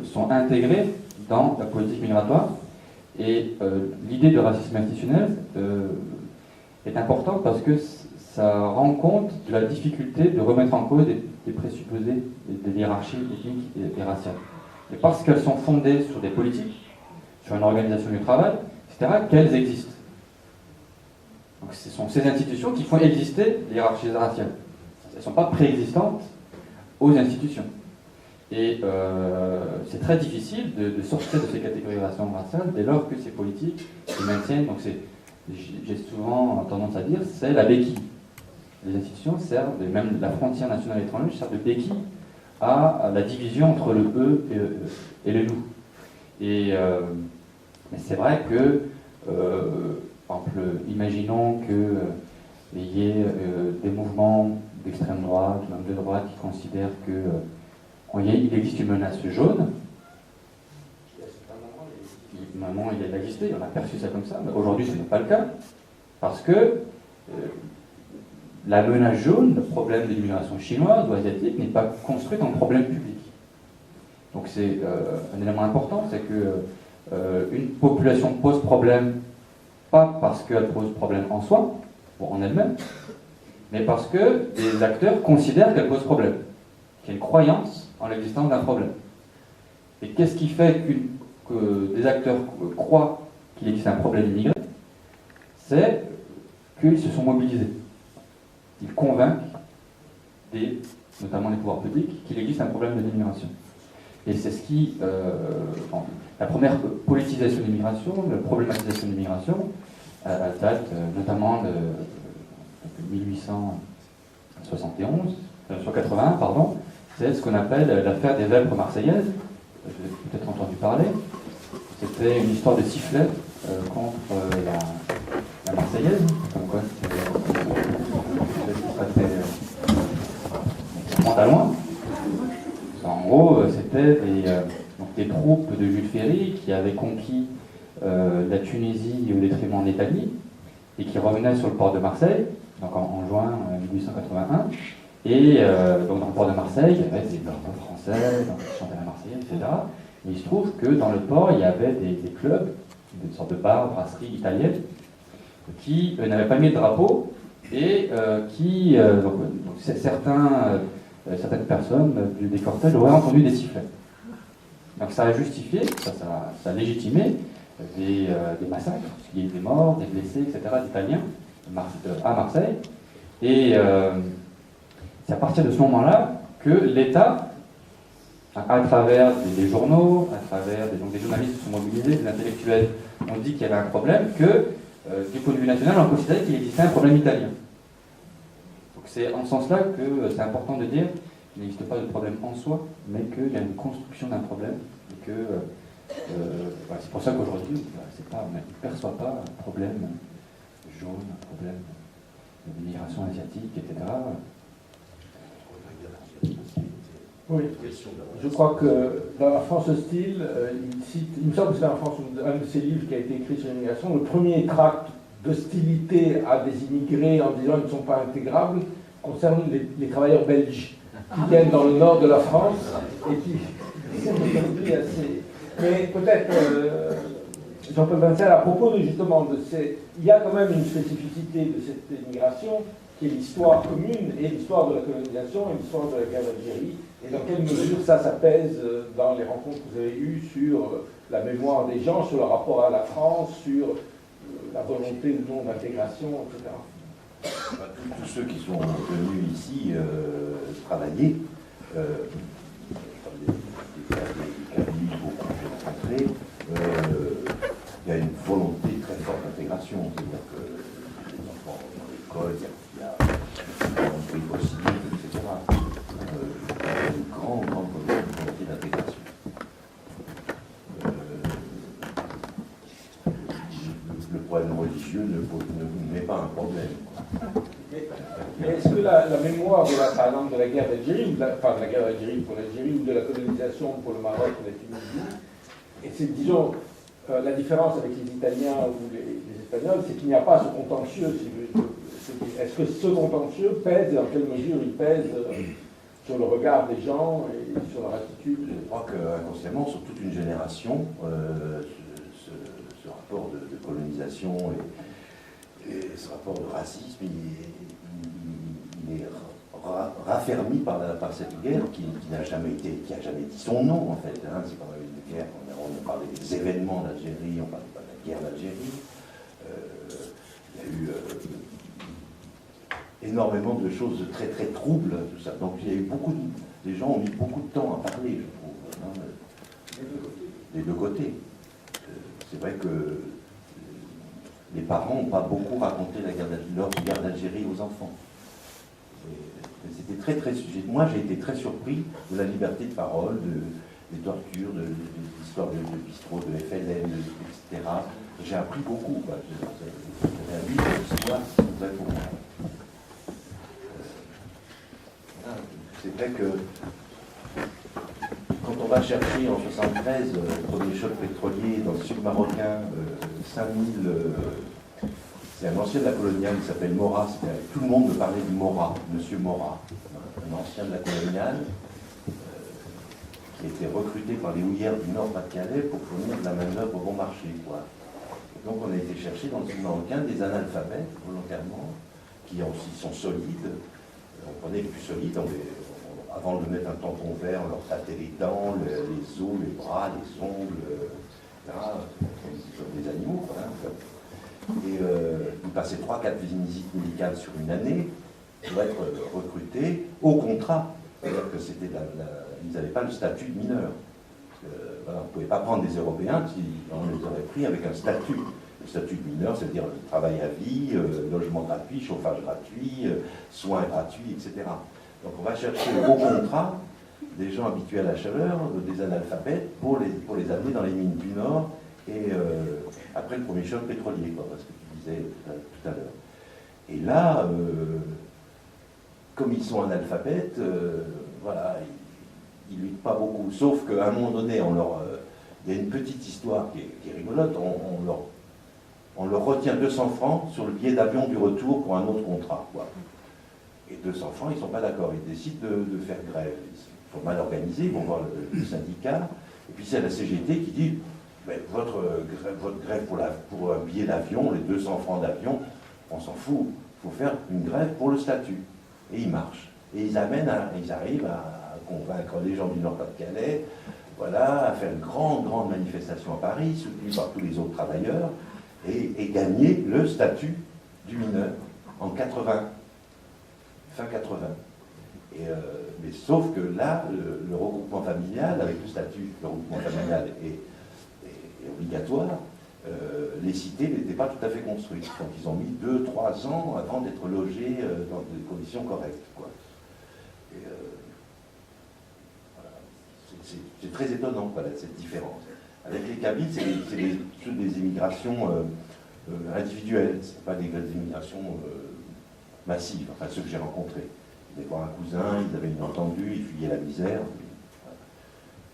sont intégrées dans la politique migratoire. Et l'idée de racisme institutionnel est importante parce que ça rend compte de la difficulté de remettre en cause des présupposés, des hiérarchies ethniques et raciales. Et parce qu'elles sont fondées sur des politiques, sur une organisation du travail, etc., qu'elles existent. Donc ce sont ces institutions qui font exister les hiérarchies raciales. Elles ne sont pas préexistantes aux institutions. Et c'est très difficile de sortir de ces catégorisations raciales dès lors que ces politiques se maintiennent. Donc j'ai souvent tendance à dire c'est la béquille. Les institutions servent, et même la frontière nationale étrangère sert de béquille à la division entre le eux et le nous. Et mais c'est vrai que, par exemple, imaginons qu'il y ait des mouvements d'extrême droite, même de droite, qui considèrent qu'il existe une menace jaune. À un moment, il a existé, on a perçu ça comme ça, mais aujourd'hui, ce n'est pas le cas, parce que la menace jaune, le problème de l'immigration chinoise ou asiatique, n'est pas construit en problème public. Donc c'est un élément important, c'est que une population pose problème, pas parce qu'elle pose problème en soi, ou en elle-même, mais parce que des acteurs considèrent qu'elle pose problème, qu'il y a une croyance en l'existence d'un problème. Et qu'est-ce qui fait que des acteurs croient qu'il existe un problème immigré? C'est qu'ils se sont mobilisés. Ils convainquent des notamment les pouvoirs publics, qu'il existe un problème de l'immigration. Et c'est ce qui... la première politisation de l'immigration, la problématisation de l'immigration, date notamment de 1871, sur 81, pardon, c'est ce qu'on appelle l'affaire des Vêpres marseillaises. Vous avez peut-être entendu parler. C'était une histoire de sifflet contre la Marseillaise, comme quoi c'était pas loin. En gros, c'était des troupes de Jules Ferry qui avaient conquis la Tunisie au détriment de l'Italie et qui revenaient sur le port de Marseille, donc en juin 1881. Et donc dans le port de Marseille, il y avait des drapeaux français, qui chantaient la Marseillaise, etc. Mais il se trouve que dans le port, il y avait des clubs, une sorte de bars, brasseries italiennes, qui n'avaient pas mis de drapeau et certaines personnes des cortèges auraient entendu des sifflets. Donc ça a justifié, ça a légitimé des massacres, il y a eu des morts, des blessés, etc. d'Italiens à Marseille. Et c'est à partir de ce moment-là que l'État, à travers des journaux, à travers des journalistes qui sont mobilisés, des intellectuels, ont dit qu'il y avait un problème, que du point de vue national, on considérait qu'il existait un problème italien. Donc c'est en ce sens-là que c'est important de dire qu'il n'existe pas de problème en soi, mais qu'il y a une construction d'un problème, et que c'est pour ça qu'aujourd'hui, on ne perçoit pas un problème jaune, un problème d'immigration asiatique, etc. Oui, je crois que dans La France hostile, il me semble que c'est un de ses livres qui a été écrit sur l'immigration, le premier tract d'hostilité à des immigrés en disant qu'ils ne sont pas intégrables concerne les travailleurs belges qui viennent dans le nord de la France et qui sont aujourd'hui assez... Mais peut-être, Jean-Paul Vincel, à propos justement de ces... Il y a quand même une spécificité de cette immigration qui est l'histoire commune et l'histoire de la colonisation et l'histoire de la guerre d'Algérie. Et dans quelle mesure ça pèse dans les rencontres que vous avez eues sur la mémoire des gens, sur le rapport à la France, sur la volonté ou non d'intégration, etc. Tous ceux qui sont venus ici travailler, des cabinets beaucoup que j'ai rencontrés, il y a une volonté très forte d'intégration. C'est-à-dire que les enfants dans l'école, il y a une volonté possible, etc. Une grande volonté d'intégration. Le problème religieux ne met pas un problème. Mais est-ce que la mémoire de par exemple, de la guerre d'Algérie, de la guerre d'Algérie pour l'Algérie ou de la colonisation pour le Maroc ou la Tunisie, et c'est, disons, la différence avec les Italiens ou les Espagnols, c'est qu'il n'y a pas ce contentieux. Est-ce que ce contentieux pèse, et en quelle mesure il pèse sur le regard des gens et sur leur attitude? Je crois qu'inconsciemment, sur toute une génération, ce rapport de colonisation et ce rapport de racisme, il est raffermi par cette guerre qui n'a jamais dit son nom en fait. Hein. C'est quand même une guerre, on a parlé des événements d'Algérie, on ne parlait pas de la guerre d'Algérie. Il y a eu énormément de choses très très troubles, tout ça. Donc il y a eu les gens ont mis beaucoup de temps à parler, je trouve, hein, des deux côtés. C'est vrai que les parents n'ont pas beaucoup raconté leur guerre d'Algérie aux enfants. C'était très très sujet. Moi j'ai été très surpris de la liberté de parole, des tortures, de l'histoire de bistrot, de FLN, etc. J'ai appris beaucoup. J'avais un livre d'histoire, c'est vrai pour moi. C'est vrai que quand on va chercher en 73 le premier choc pétrolier dans le sud marocain, 5000, c'est un ancien de la coloniale, il s'appelle Mora, tout le monde me parlait de Mora, Monsieur Mora, un ancien de la coloniale, qui a été recruté par les houillères du Nord-Pas-de-Calais pour fournir de la main-d'œuvre au bon marché, quoi. Donc on a été chercher dans le sud marocain des analphabètes, volontairement, qui aussi sont solides. On prenait les plus solides, avant de mettre un tampon vert, on leur tâtait les dents, les os, les bras, les ongles, etc. Comme des animaux, quoi, hein. Et ils passaient 3-4 visites médicales sur une année pour être recrutés au contrat C'est-à-dire que ils n'avaient pas le statut de mineur. Voilà, on ne pouvait pas prendre des Européens on les aurait pris avec un statut. Le statut de mineur, c'est-à-dire travail à vie, logement gratuit, chauffage gratuit, soins gratuits, etc. Donc on va chercher le gros contrat des gens habitués à la chaleur, des analphabètes, pour les amener dans les mines du Nord, et après le premier choc pétrolier, quoi, parce que tu disais tout à l'heure. Et là, comme ils sont analphabètes, voilà, ils ne luttent pas beaucoup, sauf qu'à un moment donné, il y a une petite histoire qui est rigolote, on leur retient 200 francs sur le billet d'avion du retour pour un autre contrat, quoi. Et 200 francs, ils ne sont pas d'accord, ils décident de faire grève. Ils sont mal organisés, ils vont voir le syndicat, et puis c'est la CGT qui dit votre grève pour un billet d'avion, les 200 francs d'avion, on s'en fout, il faut faire une grève pour le statut. Et ils marchent. Et ils arrivent à convaincre les gens du Nord-Pas-de-Calais, voilà, à faire une grande manifestation à Paris, soutenue par tous les autres travailleurs, et gagner le statut du mineur en 80, fin 80. Mais sauf que là, le regroupement familial, avec le statut, le regroupement familial est obligatoire, les cités n'étaient pas tout à fait construites. Donc ils ont mis 2-3 ans avant d'être logés dans des conditions correctes, quoi. Et, voilà. C'est très étonnant, voilà, cette différence. Avec les Kabyles, c'est des immigrations individuelles, c'est pas des immigrations massives, enfin ceux que j'ai rencontrés. Ils allaient voir un cousin, ils avaient une entendue, ils fuyaient la misère.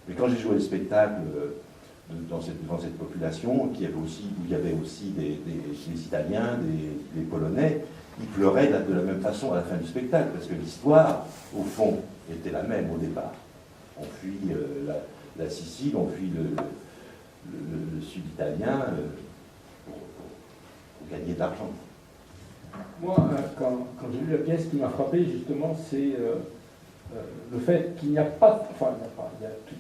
Mais quand j'ai joué le spectacle devant cette population, où il y avait aussi des Italiens, des Polonais, ils pleuraient de la même façon à la fin du spectacle, parce que l'histoire, au fond, était la même au départ. On fuit la Sicile, on fuit le sud italien pour gagner de l'argent. Moi, quand j'ai lu la pièce, ce qui m'a frappé, justement, c'est le fait qu'il n'y a pas,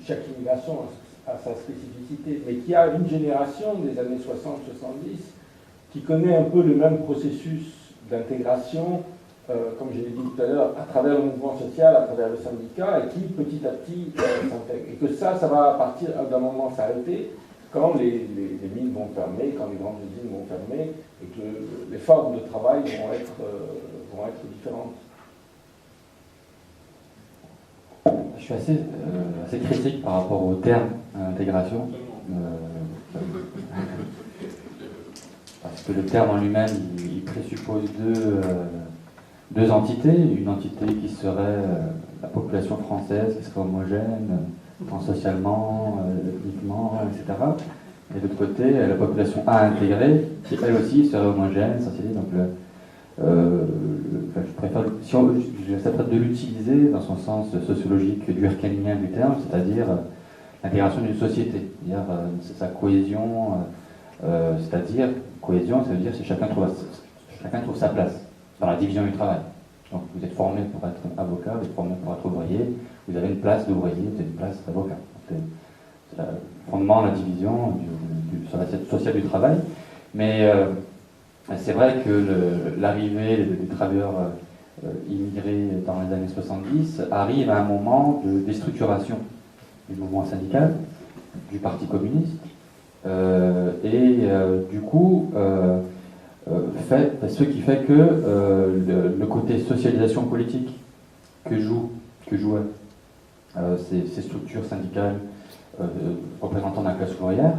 chaque immigration a sa spécificité, mais qu'il y a une génération des années 60-70 qui connaît un peu le même processus d'intégration, comme je l'ai dit tout à l'heure, à travers le mouvement social, à travers le syndicat, et qui petit à petit s'intègre. Et que ça va à partir d'un moment s'arrêter quand les mines vont fermer, quand les grandes usines vont fermer, et que les formes de travail vont être différentes. Je suis assez critique par rapport au terme intégration. Parce que le terme en lui-même, il présuppose deux entités. Une entité qui serait la population française, qui serait homogène, tant socialement, ethniquement, etc. Et de l'autre côté, la population à intégrer, qui elle aussi serait homogène, socialisée. Donc je préfère, j'accepterais de l'utiliser dans son sens sociologique durkheimien du terme, c'est-à-dire l'intégration d'une société, c'est-à-dire sa cohésion, c'est-à-dire cohésion, ça veut dire si chacun trouve sa place dans la division du travail. Donc vous êtes formé pour être avocat, vous êtes formé pour être ouvrier, vous avez une place d'ouvrier, vous avez une place d'avocat. C'est le fondement de la division sur la sociale du travail. Mais c'est vrai que l'arrivée des travailleurs immigrés dans les années 70 arrive à un moment de déstructuration du mouvement syndical, du Parti communiste, du coup, ce qui fait que le côté socialisation politique que jouaient ces structures syndicales représentant la classe ouvrière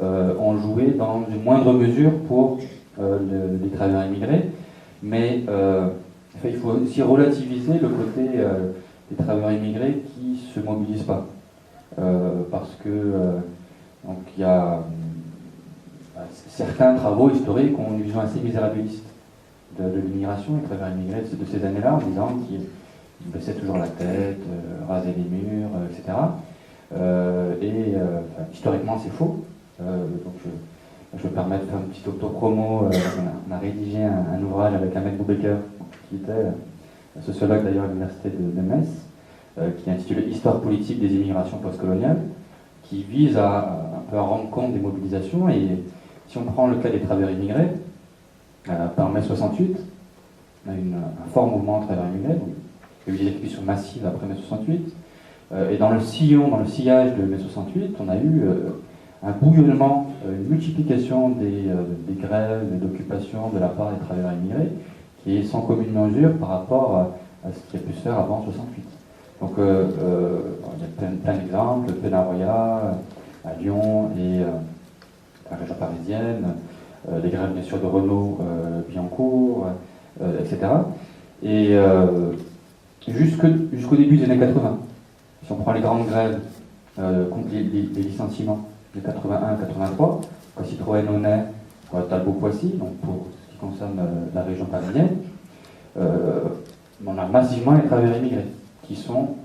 ont joué dans une moindre mesure pour les travailleurs immigrés, mais il faut aussi relativiser le côté des travailleurs immigrés qui ne se mobilisent pas. Parce que donc il y a certains travaux historiques ont une vision assez misérabiliste de l'immigration, les travailleurs immigrés de ces années-là, en disant qu'ils baissaient toujours la tête, rasaient les murs, etc. Historiquement c'est faux. Donc je vais me permettre de faire une petite auto-promo. On a rédigé un ouvrage avec Ahmed Boubaker, qui était un sociologue d'ailleurs à l'université de Metz, qui est intitulé Histoire politique des immigrations postcoloniales, qui vise un peu à rendre compte des mobilisations. Et si on prend le cas des travailleurs immigrés, par mai 68, on a eu un fort mouvement de travailleurs immigrés, donc Il y a eu des exécutions massives après mai 68. Et dans le sillage de mai 68, on a eu un bouillonnement, une multiplication des grèves, des occupations de la part des travailleurs immigrés, qui est sans commune mesure par rapport à ce qui a pu se faire avant 68. Donc il y a plein d'exemples, Penaroya, à Lyon et à la région parisienne, les grèves bien sûr de Renault, Billancourt, etc. Et jusqu'au début des années 80, si on prend les grandes grèves, les licenciements de 81-83, quand Citroën Honnay, Talbot-Poissy, donc pour ce qui concerne la région parisienne, on a massivement les travailleurs immigrés qui sont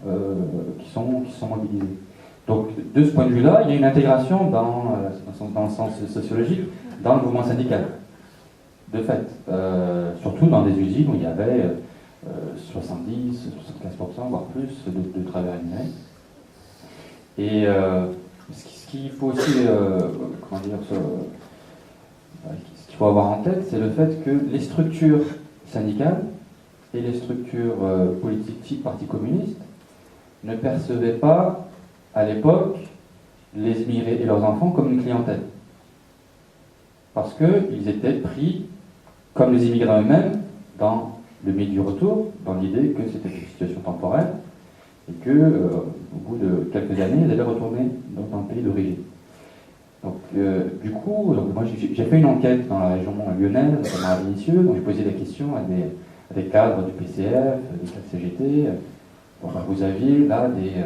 mobilisés. Donc de ce point de vue-là, il y a une intégration dans le sens sociologique dans le mouvement syndical. De fait, surtout dans des usines où il y avait 70, 75%, voire plus, de travailleurs immigrés. Et ce qu'il faut aussi, ce qu'il faut avoir en tête, c'est le fait que les structures syndicales et les structures politiques type Parti communiste ne percevaient pas, à l'époque, les immigrés et leurs enfants comme une clientèle. Parce qu'ils étaient pris, comme les immigrés eux-mêmes, dans le milieu du retour, dans l'idée que c'était une situation temporaire, et que, au bout de quelques années, ils allaient retourner dans le pays d'origine. Donc, du coup, moi j'ai fait une enquête dans la région lyonnaise, notamment à Vénissieux, donc j'ai posé des questions à des cadres du PCF, des cadres CGT. Bon, vous aviez là des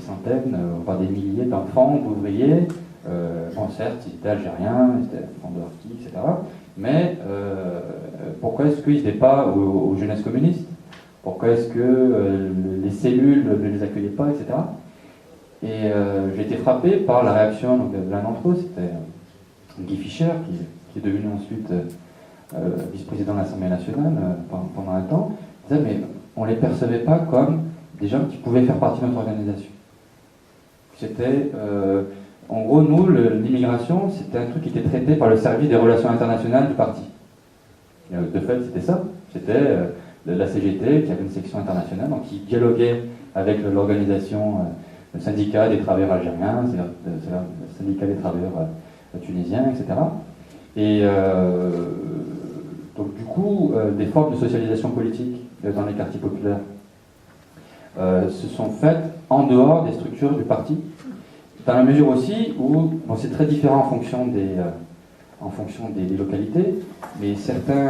centaines, voire des milliers d'enfants, d'ouvriers. Bon, certes, ils étaient algériens, ils étaient enfants de harkis, etc. Mais pourquoi est-ce qu'ils n'étaient pas aux jeunesses communistes? Pourquoi est-ce que les cellules ne les accueillaient pas, etc. Et j'ai été frappé par la réaction de l'un d'entre eux, c'était Guy Fischer, qui est devenu ensuite vice-président de l'Assemblée nationale pendant un temps. Il disait, mais on ne les percevait pas comme des gens qui pouvaient faire partie de notre organisation. C'était, en gros, nous, l'immigration, c'était un truc qui était traité par le service des relations internationales du parti. De fait, c'était ça. C'était la CGT qui avait une section internationale, donc qui dialoguait avec l'organisation, le syndicat des travailleurs algériens, c'est le syndicat des travailleurs tunisiens, etc. Et donc du coup, des formes de socialisation politique dans les quartiers populaires se sont faites en dehors des structures du parti, dans la mesure aussi où, bon, c'est très différent en fonction des localités, mais certaines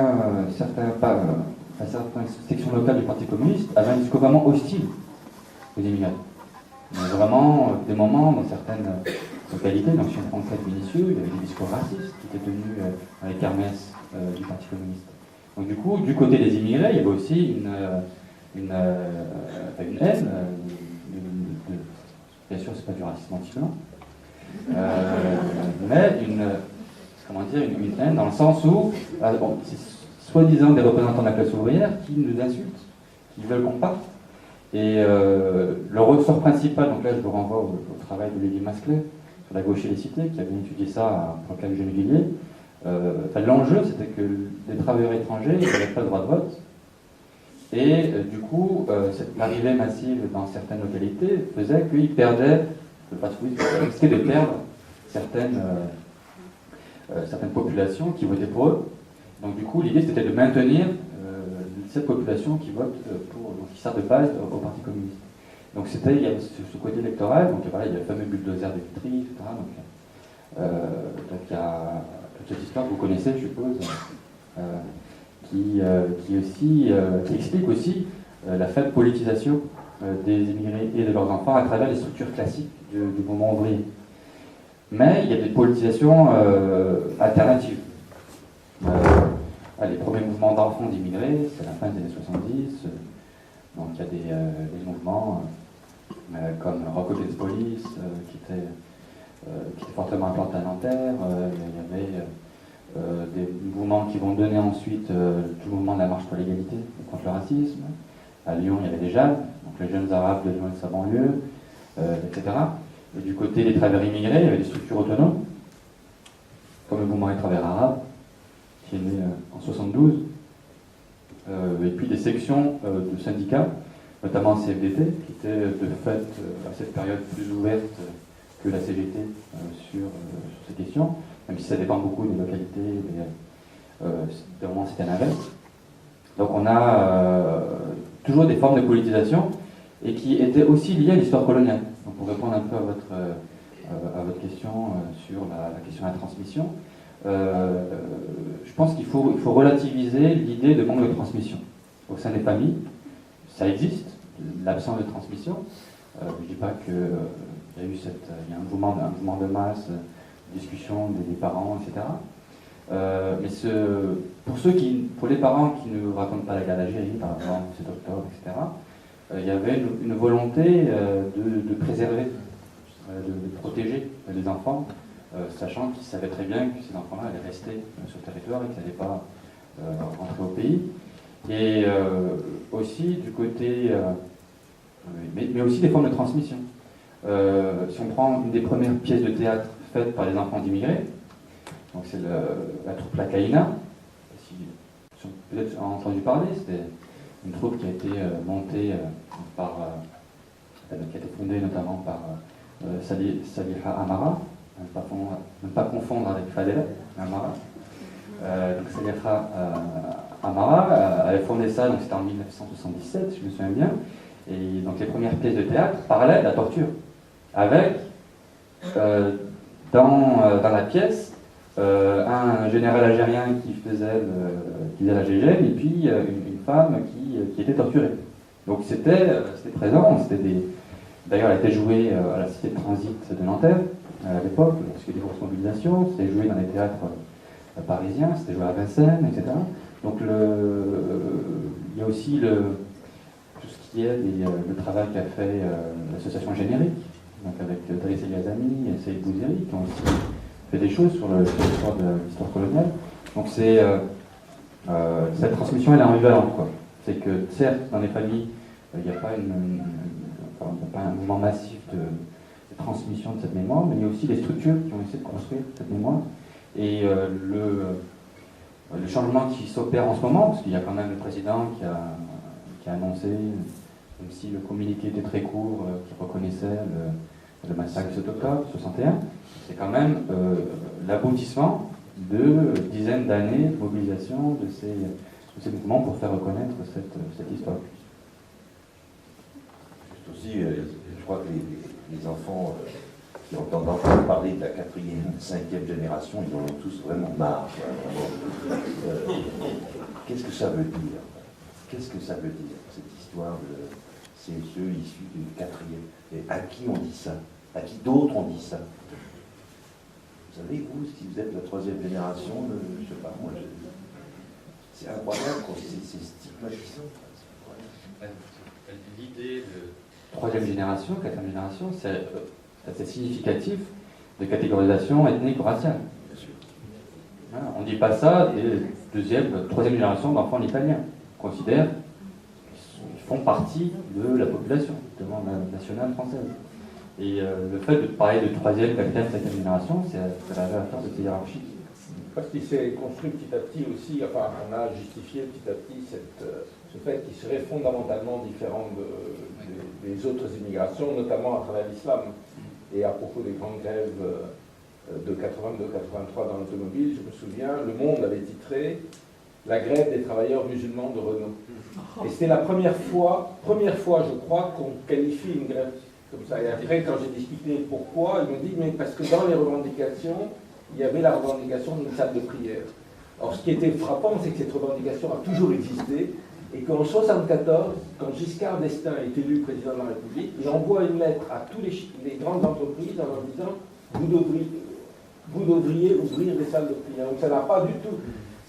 sections locales du Parti communiste avaient un discours vraiment hostile aux immigrés. Vraiment, des moments dans certaines localités, donc si on prend le cas de Vénissieux, il y avait des discours racistes qui étaient tenus dans les kermesses du Parti communiste. Donc du coup, du côté des immigrés, il y avait aussi une haine, bien sûr, c'est pas du racisme anti-blanc, mais une haine dans le sens où, c'est soi-disant des représentants de la classe ouvrière qui nous insultent, qui veulent qu'on parte. Et le ressort principal, donc là je vous renvoie au travail de Lévi Masclet sur la gauche et les cités, qui a bien étudié ça pour le cas de Gennevilliers. L'enjeu, c'était que les travailleurs étrangers n'avaient pas le droit de vote. Et du coup, l'arrivée massive dans certaines localités faisait qu'ils perdaient, risquaient de perdre certaines populations qui votaient pour eux. Donc du coup, l'idée c'était de maintenir cette population qui vote qui sert de base au Parti communiste. Donc il y a ce côté électoral, donc voilà, il y a le fameux bulldozer de Vitry, etc. Donc il y a toute cette histoire que vous connaissez, je suppose, qui explique aussi la faible politisation des immigrés et de leurs enfants à travers les structures classiques du mouvement ouvrier. Mais il y a des politisations alternatives. Les premiers mouvements d'enfants d'immigrés, c'est la fin des années 70. Donc il y a des mouvements comme Rock Against Police qui était fortement implanté à Nanterre. Il y avait des mouvements qui vont donner ensuite tout le mouvement de la marche pour l'égalité et contre le racisme. À Lyon, il y avait des jeunes, donc les jeunes arabes de Lyon et de sa banlieue, etc. Et du côté des travailleurs immigrés, il y avait des structures autonomes, comme le mouvement des travailleurs arabes, qui est né en 72, et puis des sections de syndicats, notamment CFDT, qui étaient de fait à cette période plus ouverte que la CGT sur ces questions, même si ça dépend beaucoup des localités, mais vraiment c'était l'inverse. Donc on a toujours des formes de politisation et qui étaient aussi liées à l'histoire coloniale. Donc pour répondre un peu à votre question sur la question de la transmission, je pense qu'il faut relativiser l'idée de manque de transmission. Au sein des familles, ça existe, l'absence de transmission. Je ne dis pas qu'il y a eu il y a un mouvement de masse, discussion des parents, etc. Mais pour les parents qui ne racontent pas la guerre d'Algérie, par exemple, 7 octobre, etc., il y avait une volonté de préserver, de protéger les enfants, sachant qu'ils savaient très bien que ces enfants-là allaient rester sur le territoire et qu'ils n'allaient pas rentrer au pays. Et aussi du côté, mais aussi des formes de transmission. Si on prend une des premières pièces de théâtre faites par les enfants d'immigrés, donc c'est la troupe La Caïna, si vous avez peut-être entendu parler, c'était une troupe qui a été montée qui a été fondée notamment par Saliha Amara, ne pas confondre avec Fadela Amara. Donc Saliha Amara avait fondé ça, donc c'était en 1977, si je me souviens bien, et donc les premières pièces de théâtre parlaient de la torture, avec dans la pièce un général algérien qui faisait la GGN et puis une femme qui était torturée. Donc c'était présent, d'ailleurs elle a été jouée à la cité de transit de Nanterre à l'époque, lorsqu'il y a des grosses mobilisations, c'était joué dans les théâtres parisiens, c'était joué à Vincennes, etc. Donc il y a aussi tout ce qui est le travail qu'a fait l'association Générique, donc avec Driss El-Ghazami et Saïd Bouzeri, qui ont aussi fait des choses sur l'histoire coloniale. Donc cette transmission elle est ambivalente, quoi. C'est que certes dans les familles il n'y a pas un mouvement massif de transmission de cette mémoire, mais il y a aussi des structures qui ont essayé de construire cette mémoire. Et le changement qui s'opère en ce moment, parce qu'il y a quand même le président qui a annoncé, même si le communiqué était très court, qui reconnaissait le massacre de 7 octobre 61, c'est quand même l'aboutissement de dizaines d'années de mobilisation de ces mouvements pour faire reconnaître cette histoire. Juste aussi, je crois que les enfants qui entendent encore parler de la 4e, 5e génération, ils en ont tous vraiment marre. Qu'est-ce que ça veut dire? Qu'est-ce que ça veut dire, cette histoire de CSE issus du 4e? Et à qui on dit ça? À qui d'autres on dit ça? Vous savez, vous, si vous êtes la 3e génération, je ne sais pas, moi, c'est incroyable, c'est stigmatisant. L'idée de 3e génération, 4e génération, c'est significatif de catégorisation ethnique ou raciale. On ne dit pas ça des 2e, 3e génération d'enfants italiens. On considère qu'ils font partie de la population, notamment nationale française. Et le fait de parler de 3e, 4e, 5e génération, c'est la affaire de ces hiérarchies. Parce qu'il s'est construit petit à petit aussi, enfin on a justifié petit à petit ce fait qu'il serait fondamentalement différent des autres immigrations, notamment à travers l'islam. Et à propos des grandes grèves de 82-83 dans l'automobile, je me souviens, Le Monde avait titré « La grève des travailleurs musulmans de Renault ». Et c'était la première fois, je crois, qu'on qualifie une grève comme ça. Et après, quand j'ai discuté pourquoi, ils m'ont dit « Mais parce que dans les revendications, il y avait la revendication d'une salle de prière ». Alors ce qui était frappant, c'est que cette revendication a toujours existé, et qu'en 1974, quand Giscard d'Estaing est élu président de la République, il envoie une lettre à tous les grandes entreprises en leur disant « Vous devriez ouvrir des salles de prière ». Donc ça n'a pas du tout,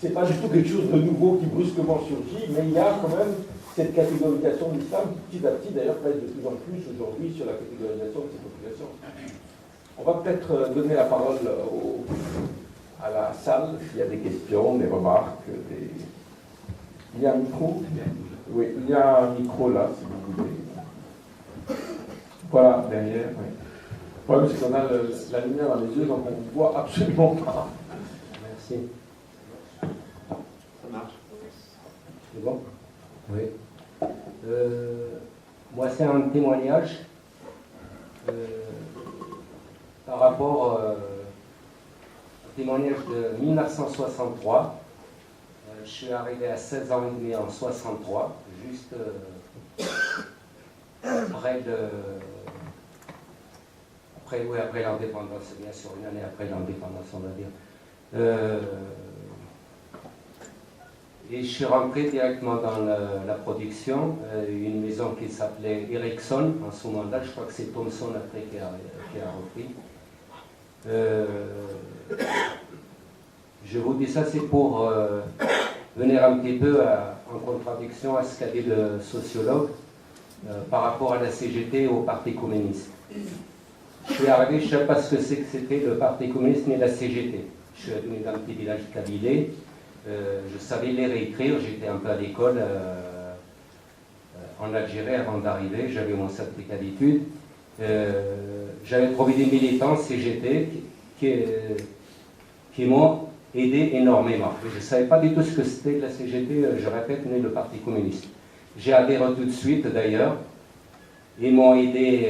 c'est pas du tout quelque chose de nouveau qui brusquement surgit, mais il y a quand même cette catégorisation de l'islam qui petit à petit d'ailleurs pèse de plus en plus aujourd'hui sur la catégorisation de ces populations. On va peut-être donner la parole à la salle, s'il y a des questions, des remarques, Il y a un micro? Oui, il y a un micro là, si vous voulez. Voilà, derrière, oui. Le problème, c'est qu'on a la lumière dans les yeux, donc on ne voit absolument pas. Merci. Ça marche. C'est bon? Oui. témoignage par rapport au témoignage de 1963. Je suis arrivé à 16 ans et demi en 63, juste après l'indépendance, bien sûr, une année après l'indépendance, on va dire. Et je suis rentré directement dans la production, une maison qui s'appelait Ericsson en ce moment-là, je crois que c'est Thomson après qui a repris. Je vous dis ça, c'est pour venir un petit peu en contradiction à ce qu'a dit le sociologue par rapport à la CGT et au Parti communiste. Je suis arrivé, je ne savais pas ce que c'était le Parti communiste ni la CGT. Je suis venu d'un petit village kabylie. Je savais lire et écrire, j'étais un peu à l'école en Algérie avant d'arriver, j'avais mon certificat d'études. J'avais trouvé des militants CGT qui m'ont aidé énormément. Je ne savais pas du tout ce que c'était la CGT, je répète, ni le Parti communiste. J'ai adhéré tout de suite d'ailleurs. Ils m'ont aidé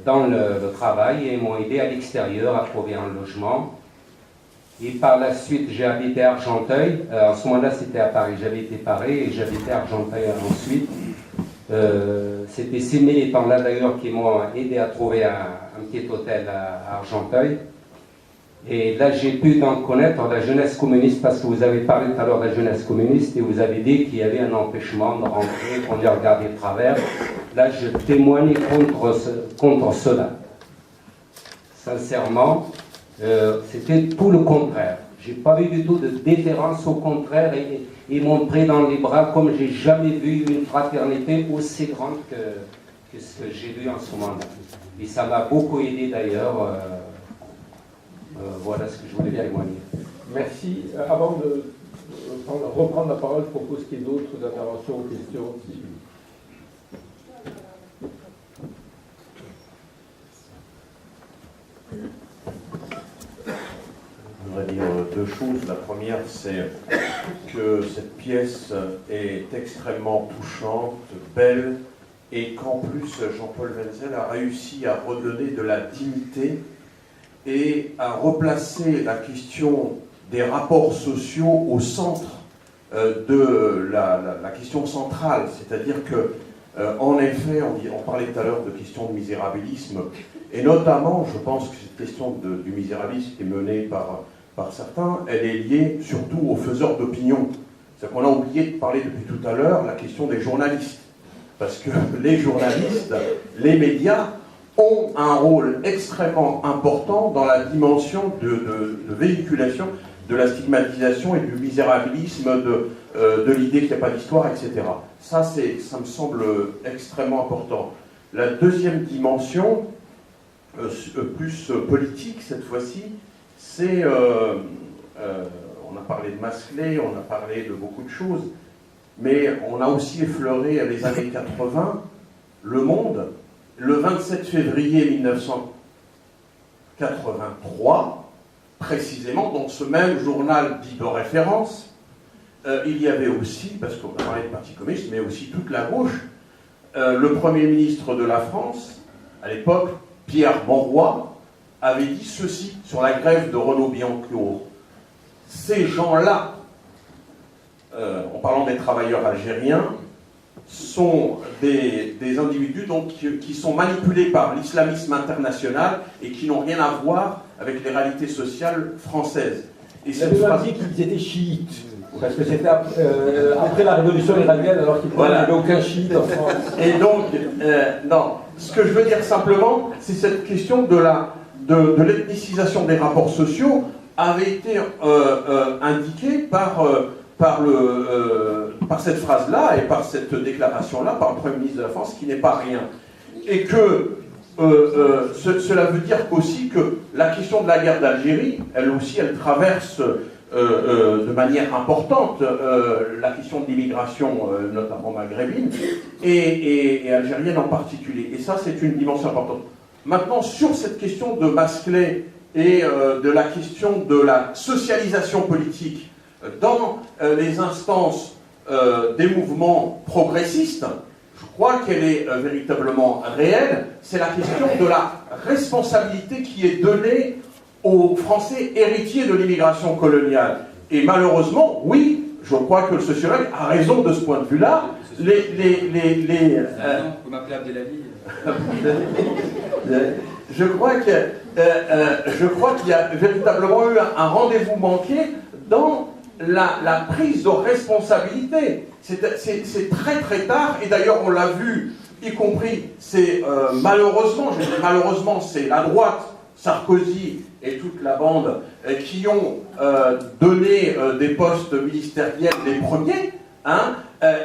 dans le travail et ils m'ont aidé à l'extérieur à trouver un logement. Et par la suite, j'ai habité à Argenteuil. En ce moment-là, c'était à Paris. J'habitais Paris et j'habitais à Argenteuil ensuite. C'était ces militants-là, d'ailleurs, qui m'ont aidé à trouver un petit hôtel à Argenteuil. Et là, j'ai pu donc connaître la jeunesse communiste, parce que vous avez parlé tout à l'heure de la jeunesse communiste et vous avez dit qu'il y avait un empêchement de rentrer, qu'on les regardait de travers. Là, je témoigne contre cela. Sincèrement, c'était tout le contraire. Je n'ai pas vu du tout de déférence, au contraire, et ils m'ont pris dans les bras comme j'ai jamais vu une fraternité aussi grande que ce que j'ai vu en ce moment-là. Et ça m'a beaucoup aidé d'ailleurs. Voilà ce que je voulais témoigner. Merci. Avant de reprendre la parole, je propose qu'il y ait d'autres interventions ou questions. Je voudrais dire deux choses. La première, c'est que cette pièce est extrêmement touchante, belle, et qu'en plus, Jean-Paul Wenzel a réussi à redonner de la dignité et à replacer la question des rapports sociaux au centre de la question centrale. C'est-à-dire que, en effet, on parlait tout à l'heure de question de misérabilisme, et notamment, je pense que cette question du misérabilisme qui est menée par certains, elle est liée surtout aux faiseurs d'opinion. C'est-à-dire qu'on a oublié de parler depuis tout à l'heure la question des journalistes. Parce que les journalistes, les médias, ont un rôle extrêmement important dans la dimension de véhiculation de la stigmatisation et du misérabilisme, de l'idée qu'il n'y a pas d'histoire, etc. Ça me semble extrêmement important. La deuxième dimension, plus politique cette fois-ci, c'est, on a parlé de Masselet, on a parlé de beaucoup de choses, mais on a aussi effleuré les années 80, Le Monde. Le 27 février 1983, précisément, dans ce même journal dit de référence, il y avait aussi, parce qu'on a parlé de Parti communiste, mais aussi toute la gauche, le Premier ministre de la France, à l'époque, Pierre Mauroy, avait dit ceci sur la grève de Renaud Billancourt. Ces gens-là, en parlant des travailleurs algériens, sont des individus donc, qui sont manipulés par l'islamisme international et qui n'ont rien à voir avec les réalités sociales françaises. Et il avait même dit qu'ils étaient chiites, parce que c'était après la révolution iranienne, alors qu'il n'y avait aucun chiite en France. Et donc, non, ce que je veux dire simplement, c'est cette question de l'ethnicisation des rapports sociaux avait été indiquée par cette phrase-là et par cette déclaration-là, par le Premier ministre de la France, qui n'est pas rien. Et que cela veut dire aussi que la question de la guerre d'Algérie, elle aussi, elle traverse de manière importante la question de l'immigration, notamment maghrébine, et algérienne en particulier. Et ça, c'est une dimension importante. Maintenant, sur cette question de Masselet et de la question de la socialisation politique dans les instances des mouvements progressistes, je crois qu'elle est véritablement réelle, c'est la question de la responsabilité qui est donnée aux Français héritiers de l'immigration coloniale. Et malheureusement, oui, je crois que le sociologue a raison de ce point de vue-là. Vous m'appelez Abdelali. Je crois qu'il y a véritablement eu un rendez-vous manqué dans la prise de responsabilité. C'est très très tard, et d'ailleurs on l'a vu, y compris, c'est malheureusement, je dis malheureusement, c'est la droite, Sarkozy et toute la bande qui ont donné des postes ministériels les premiers, hein,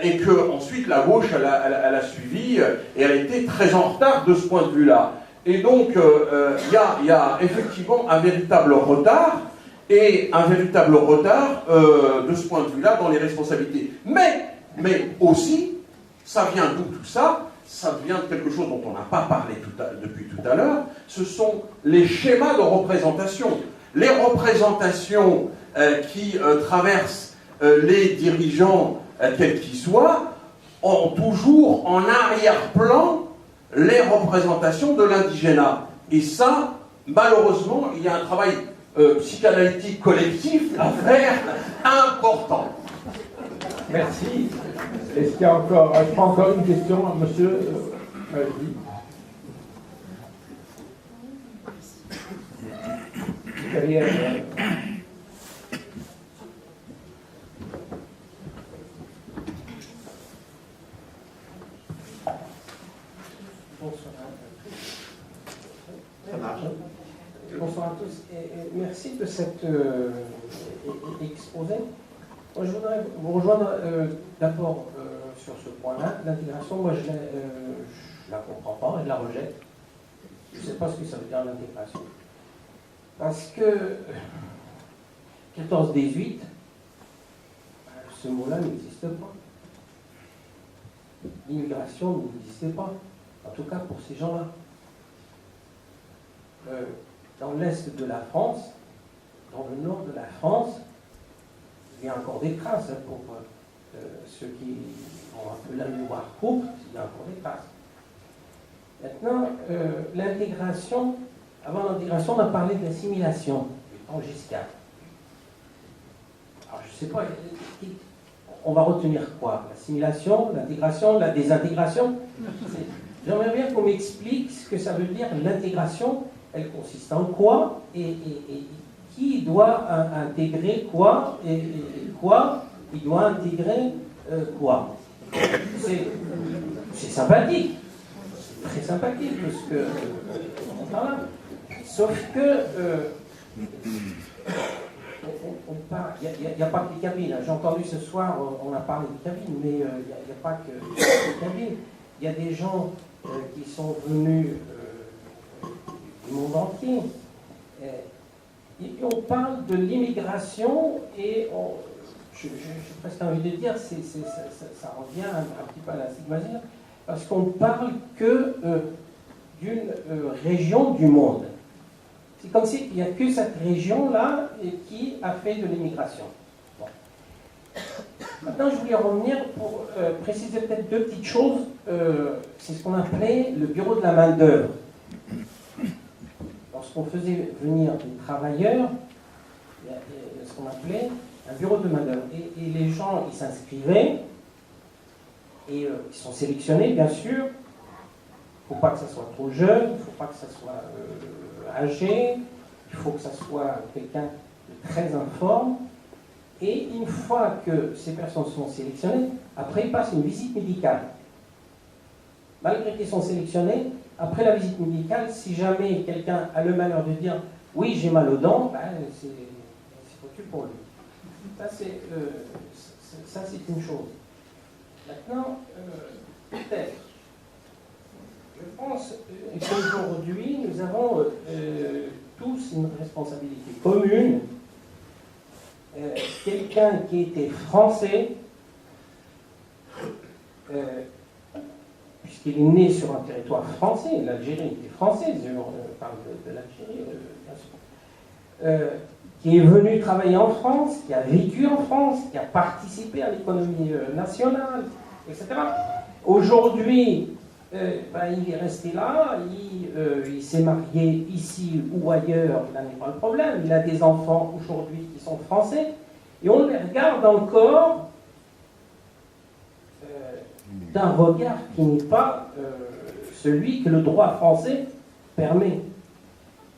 et que ensuite la gauche elle a suivi, et elle a été très en retard de ce point de vue-là. Et donc il y a effectivement un véritable retard, et un véritable retard de ce point de vue-là dans les responsabilités. Mais aussi, ça vient d'où tout ça? Ça vient de quelque chose dont on n'a pas parlé depuis tout à l'heure, ce sont les schémas de représentation. Les représentations qui traversent les dirigeants, quels qu'ils soient, ont toujours en arrière-plan les représentations de l'indigénat. Et ça, malheureusement, il y a un travail psychanalytique collectif à faire important. Merci. Est-ce qu'il y a encore, je prends encore une question, monsieur derrière. Bonsoir à tous et merci de cet exposé. Moi, je voudrais vous rejoindre d'abord sur ce point-là. L'intégration, moi, je la comprends pas, je la rejette. Je ne sais pas ce que ça veut dire l'intégration. Parce que 14-18, ce mot-là n'existe pas. L'immigration n'existait pas, en tout cas pour ces gens-là. Dans l'est de la France, dans le nord de la France, il y a encore des traces, hein, pour ceux qui ont un peu la mémoire courte, il y a encore des traces. Maintenant, l'intégration, avant l'intégration, on a parlé de l'assimilation, en Giscard. Alors, je ne sais pas, on va retenir quoi? L'assimilation, l'intégration, la désintégration? J'aimerais bien qu'on m'explique ce que ça veut dire l'intégration. Elle consiste en quoi et qui doit intégrer quoi et quoi il doit intégrer quoi. C'est sympathique, c'est très sympathique parce que voilà. Sauf que il n'y a pas que les cabines. J'ai entendu ce soir, on a parlé des cabines, mais il n'y a pas que les cabines. Il y a des gens qui sont venus du monde entier. Et on parle de l'immigration et j'ai presque envie de dire, ça revient un petit peu à la stigmatisation, parce qu'on parle que d'une région du monde. C'est comme s'il n'y a que cette région-là qui a fait de l'immigration. Bon. Maintenant, je voulais revenir pour préciser peut-être deux petites choses. C'est ce qu'on appelait le bureau de la main-d'œuvre. Lorsqu'on faisait venir des travailleurs, il y a ce qu'on appelait un bureau de main-d'œuvre. Et les gens, ils s'inscrivaient, et ils sont sélectionnés, bien sûr. Il ne faut pas que ça soit trop jeune, il ne faut pas que ça soit âgé, il faut que ça soit quelqu'un de très informe. Et une fois que ces personnes sont sélectionnées, après ils passent une visite médicale. Malgré qu'ils sont sélectionnés, après la visite médicale, si jamais quelqu'un a le malheur de dire « oui, j'ai mal aux dents ben, », c'est foutu pour lui. Ça, c'est une chose. Maintenant, peut-être, je pense qu'aujourd'hui, nous avons tous une responsabilité commune. Quelqu'un qui était français, puisqu'il est né sur un territoire français, l'Algérie était française, on parle de l'Algérie, bien sûr, qui est venu travailler en France, qui a vécu en France, qui a participé à l'économie nationale, etc. Aujourd'hui, il est resté là, il s'est marié ici ou ailleurs, il n'en est pas le problème. Il a des enfants aujourd'hui qui sont français, et on les regarde encore d'un regard qui n'est pas celui que le droit français permet.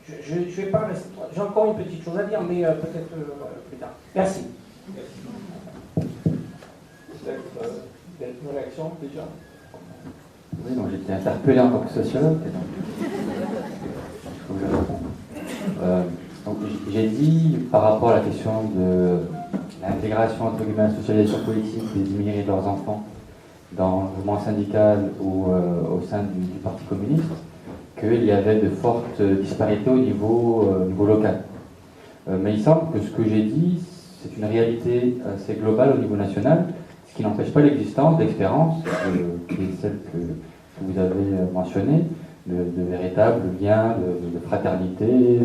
Je ne vais pas rester. J'ai encore une petite chose à dire, mais peut-être plus tard. Merci. Peut-être une réaction déjà. Oui, donc j'ai été interpellé en tant que sociologue. Il faut que je réponde. Donc j'ai dit par rapport à la question de l'intégration entre guillemets, la socialisation politique des immigrés et de leurs enfants dans le mouvement syndical ou au sein du Parti communiste, qu'il y avait de fortes disparités au niveau local. Mais il semble que ce que j'ai dit, c'est une réalité assez globale au niveau national, ce qui n'empêche pas l'existence d'expériences, qui est celle que vous avez mentionnée, de véritables liens de fraternité,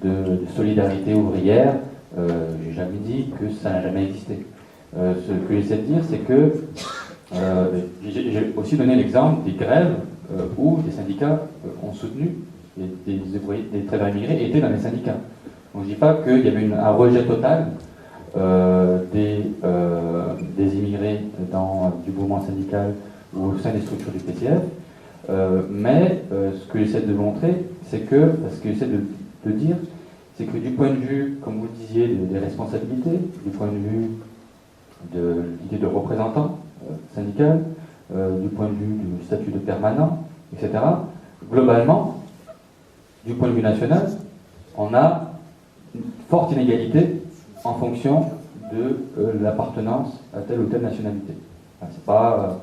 de solidarité ouvrière. J'ai jamais dit que ça n'a jamais existé. Ce que j'essaie de dire, c'est que j'ai aussi donné l'exemple des grèves où des syndicats ont soutenu des travailleurs immigrés étaient dans les syndicats. On ne dit pas qu'il y avait un rejet total des immigrés du mouvement syndical ou au sein des structures du PCF, mais ce que j'essaie de montrer, c'est que, ce que j'essaie de dire, c'est que du point de vue, comme vous le disiez, des responsabilités, du point de vue de l'idée de représentant syndical, du point de vue du statut de permanent, etc., globalement, du point de vue national, on a une forte inégalité en fonction de l'appartenance à telle ou telle nationalité. Enfin,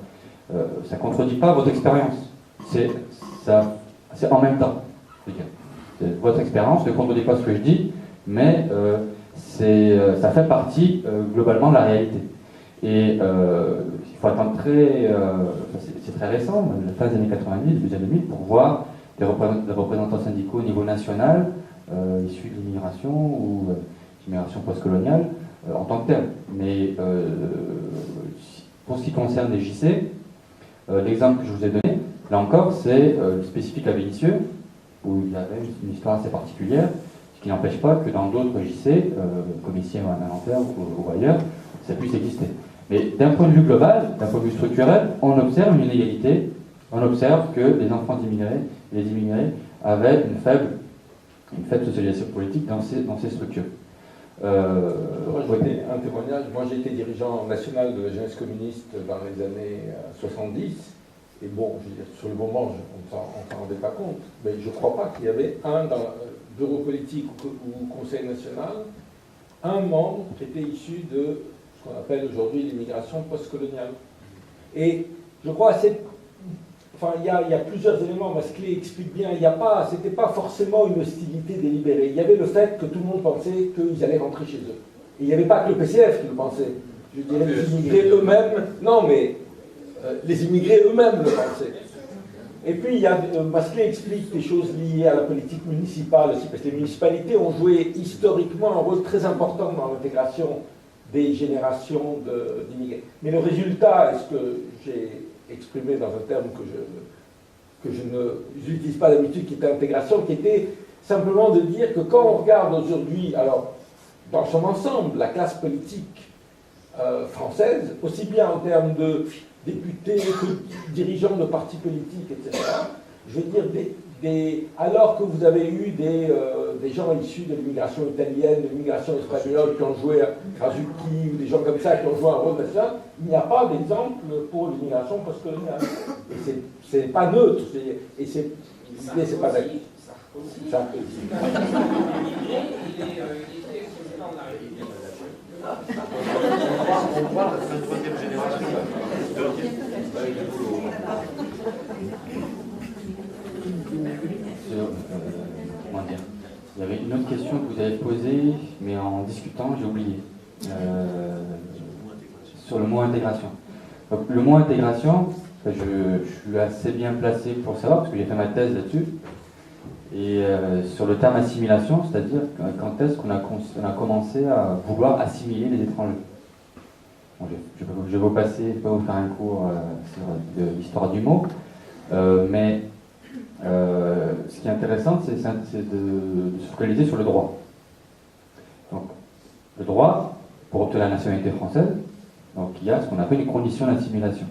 ça ne contredit pas votre expérience. C'est en même temps. Votre expérience ne contredit pas ce que je dis, mais ça fait partie globalement de la réalité. Et il faut attendre c'est très récent, la fin des années 90, début des années 2000, pour voir des représentants syndicaux au niveau national, issus de l'immigration ou d'immigration postcoloniale, en tant que tel. Mais pour ce qui concerne les JC, l'exemple que je vous ai donné, là encore, c'est spécifique à Vénissieux, où il y avait une histoire assez particulière, ce qui n'empêche pas que dans d'autres JC, comme ici à Nanterre ou ailleurs, ça puisse exister. Mais d'un point de vue global, d'un point de vue structurel, on observe une inégalité, on observe que les enfants d'immigrés et les immigrés avaient une faible socialisation politique dans ces structures. Rajouter un témoignage. Moi, j'ai été dirigeant national de la jeunesse communiste dans les années 70. Et bon, je veux dire, sur le moment, on ne s'en rendait pas compte. Mais je ne crois pas qu'il y avait dans le bureau politique ou conseil national, un membre qui était issu de ce qu'on appelle aujourd'hui l'immigration postcoloniale. Et je crois que il y a plusieurs éléments, Masclé explique bien, c'était pas forcément une hostilité délibérée. Il y avait le fait que tout le monde pensait qu'ils allaient rentrer chez eux. Et il n'y avait pas que le PCF qui le pensait. Je dirais les immigrés eux-mêmes, les immigrés eux-mêmes le pensaient. Et puis, Masclé explique des choses liées à la politique municipale aussi, parce que les municipalités ont joué historiquement un rôle très important dans l'intégration des générations d'immigrés. Mais le résultat, est-ce que j'ai exprimé dans un terme que je n'utilise pas d'habitude, qui était intégration, qui était simplement de dire que quand on regarde aujourd'hui, alors, dans son ensemble, la classe politique française, aussi bien en termes de députés que dirigeants de partis politiques, etc., je veux dire, alors que vous avez eu des gens issus de l'immigration italienne, de l'immigration espagnole qui ont joué Krasuki, ou des gens comme ça qui ont joué un rôle national, il n'y a pas d'exemple pour l'immigration postcoloniale. Et c'est pas neutre. Et l'idée, c'est pas d'accord. Sarkozy. On parle de la troisième génération. Comment dire, il y avait une autre question que vous avez posée, mais en discutant, j'ai oublié. Sur le mot intégration. Donc, le mot intégration, je suis assez bien placé pour savoir, parce que j'ai fait ma thèse là-dessus. Et sur le terme assimilation, c'est-à-dire quand est-ce qu'on a commencé à vouloir assimiler les étrangers. Bon, je vais vous passer, je vais pas vous faire un cours sur l'histoire du mot, mais ce qui est intéressant, c'est de se focaliser sur le droit. Donc, le droit, pour obtenir la nationalité française, donc il y a ce qu'on appelle une condition d'assimilation.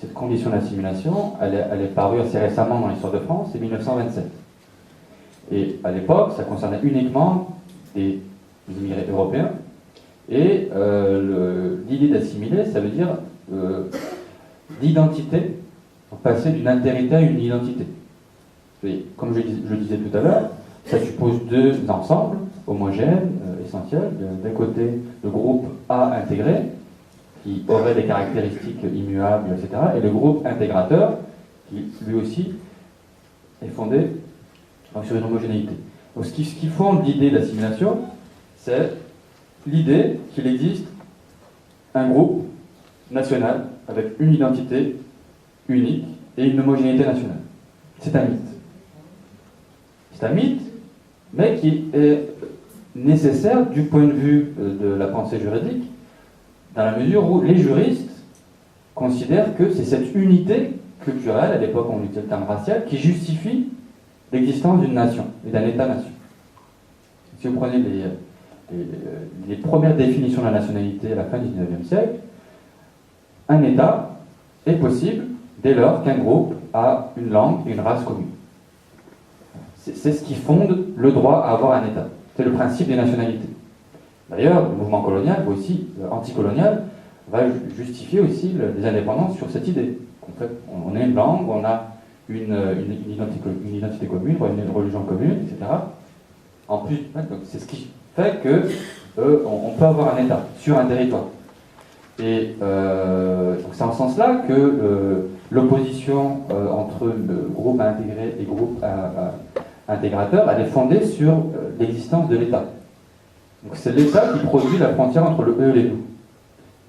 Cette condition d'assimilation, elle est parue assez récemment dans l'histoire de France, c'est 1927. Et à l'époque, ça concernait uniquement des immigrés européens. Et l'idée d'assimiler, ça veut dire l'identité, passer d'une altérité à une identité. Et comme je disais tout à l'heure, ça suppose deux ensembles homogènes, essentiels. D'un côté, le groupe A intégré, qui aurait des caractéristiques immuables, etc. Et le groupe intégrateur, qui lui aussi est fondé sur une homogénéité. Donc ce qui fonde l'idée d'assimilation, c'est l'idée qu'il existe un groupe national avec une identité unique et une homogénéité nationale. C'est un mythe. C'est un mythe, mais qui est nécessaire du point de vue de la pensée juridique, dans la mesure où les juristes considèrent que c'est cette unité culturelle, à l'époque on utilisait le terme racial, qui justifie l'existence d'une nation et d'un État-nation. Si vous prenez les premières définitions de la nationalité à la fin du XIXe siècle, un État est possible dès lors qu'un groupe a une langue et une race commune. C'est ce qui fonde le droit à avoir un État. C'est le principe des nationalités. D'ailleurs, le mouvement colonial, aussi anticolonial, va justifier aussi les indépendances sur cette idée. En fait, on a une langue, on a une identité commune, une religion commune, etc. En plus, c'est ce qui fait qu'on peut avoir un État sur un territoire. Et donc c'est en ce sens-là que l'opposition entre le groupe à intégrer et groupe intégrateur, elle est fondée sur l'existence de l'État. Donc c'est l'État qui produit la frontière entre le eux et le nous.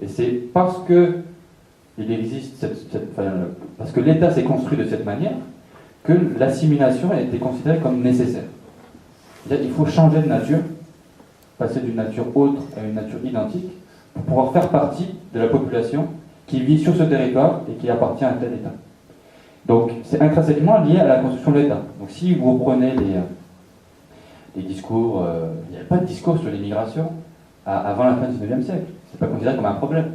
Et c'est parce que il existe parce que l'État s'est construit de cette manière que l'assimilation a été considérée comme nécessaire. C'est-à-dire qu'il faut changer de nature, passer d'une nature autre à une nature identique, pour pouvoir faire partie de la population qui vit sur ce territoire et qui appartient à un tel État. Donc c'est intrinsèquement lié à la construction de l'État. Donc si vous prenez les discours, il n'y avait pas de discours sur l'immigration avant la fin du XIXe siècle. Ce n'était pas considéré comme un problème.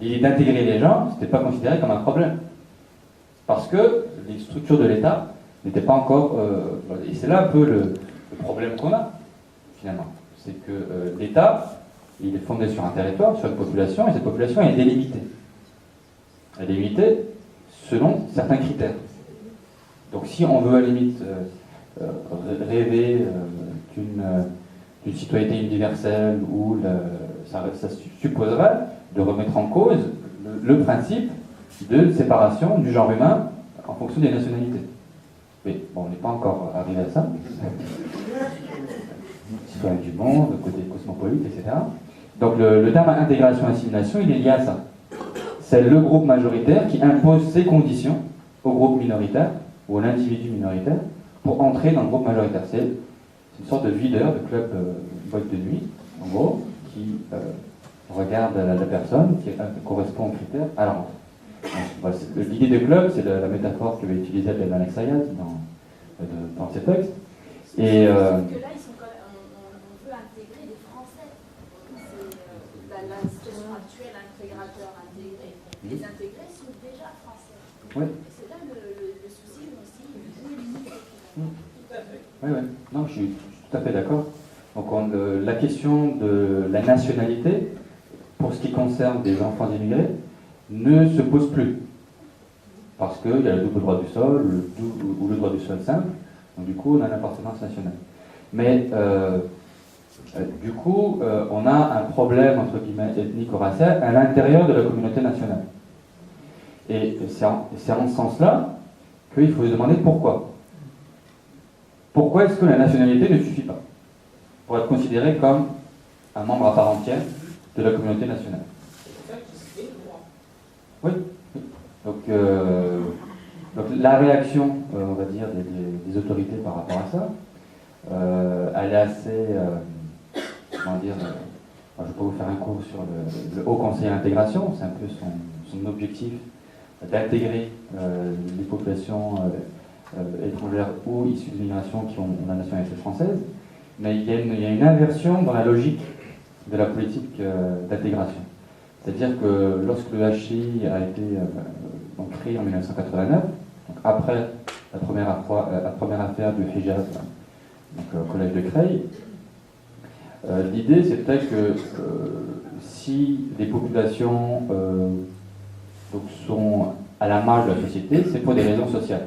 L'idée d'intégrer les gens, ce n'était pas considéré comme un problème. Parce que les structures de l'État n'étaient pas encore... et c'est là un peu le problème qu'on a, finalement. C'est que l'État, il est fondé sur un territoire, sur une population, et cette population est délimitée. Elle est délimitée selon certains critères. Donc si on veut à la limite rêver d'une citoyenneté universelle où ça supposerait de remettre en cause le principe de séparation du genre humain en fonction des nationalités. Mais bon, on n'est pas encore arrivé à ça. Citoyen du monde, côté cosmopolite, etc. Donc le terme intégration-assimilation, il est lié à ça. C'est le groupe majoritaire qui impose ses conditions au groupe minoritaire ou à l'individu minoritaire pour entrer dans le groupe majoritaire. C'est une sorte de videur, de club boîte de nuit, en gros, qui regarde la personne, qui correspond aux critères à la rentrée. L'idée de club, c'est la métaphore que va utiliser Alex Ayaz dans ses textes. Et, que là, ils sont quand même, on veut intégrer des Français. C'est la situation actuelle, intégrateur intégré. Les intégrés sont déjà Français. Oui. C'est là le souci, mais aussi où est l'unité. Tout à fait. Oui, oui. Non, je suis tout à fait d'accord. Donc la question de la nationalité, pour ce qui concerne des enfants immigrés, ne se pose plus. Parce qu'il y a le double droit du sol, ou le droit du sol simple, donc du coup on a l'appartenance nationale. Mais du coup, on a un problème, entre guillemets, ethnique ou racial à l'intérieur de la communauté nationale. Et c'est en ce sens-là qu'il faut se demander pourquoi. Pourquoi est-ce que la nationalité ne suffit pas pour être considéré comme un membre à part entière de la communauté nationale? Oui. Donc la réaction, on va dire, des autorités par rapport à ça, elle est assez, comment dire, Alors, je peux vous faire un cours sur le Haut Conseil à l'intégration, c'est un peu son objectif d'intégrer les populations étrangères ou issues de l'immigration qui ont la nationalité française, mais il y a une inversion dans la logique de la politique d'intégration. C'est-à-dire que lorsque le HCI a été donc créé en 1989, donc après la première affaire du hijab donc, au collège de Creil, l'idée c'était que si des populations donc, sont à la marge de la société, c'est pour des raisons sociales.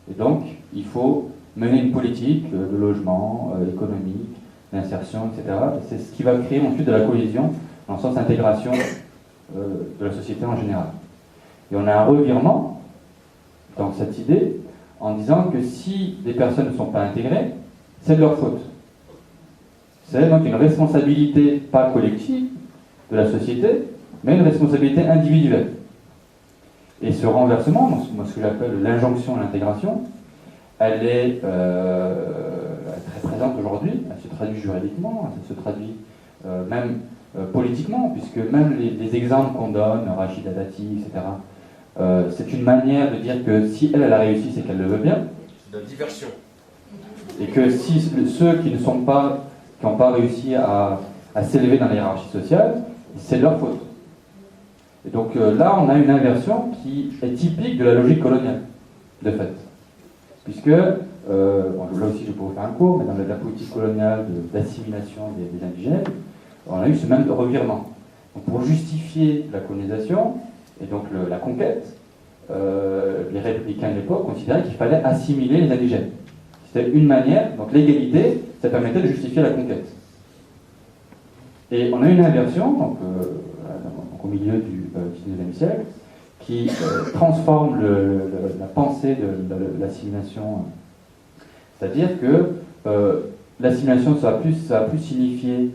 Et donc, il faut mener une politique de logement, économique, d'insertion, etc. Et c'est ce qui va créer ensuite de la cohésion, dans le sens d'intégration de la société en général. Et on a un revirement dans cette idée en disant que si des personnes ne sont pas intégrées, c'est de leur faute. C'est donc une responsabilité pas collective de la société, mais une responsabilité individuelle. Et ce renversement, moi, ce que j'appelle l'injonction à l'intégration, elle est très présente aujourd'hui, elle se traduit juridiquement, elle se traduit même politiquement, puisque même les exemples qu'on donne, Rachida Dati, etc., c'est une manière de dire que si elle a réussi, c'est qu'elle le veut bien. De la diversion. Et que si ceux qui n'ont pas réussi à s'élever dans la hiérarchie sociale, c'est de leur faute. Et donc là, on a une inversion qui est typique de la logique coloniale, de fait. Puisque, là aussi je peux vous faire un cours, mais dans la politique coloniale d'assimilation des indigènes, on a eu ce même revirement. Donc pour justifier la colonisation, et donc la conquête, les républicains de l'époque considéraient qu'il fallait assimiler les indigènes. C'était une manière, donc l'égalité, ça permettait de justifier la conquête. Et on a une inversion, donc au milieu du XIXe siècle, qui transforme la pensée de l'assimilation. C'est-à-dire que l'assimilation, ça va plus signifier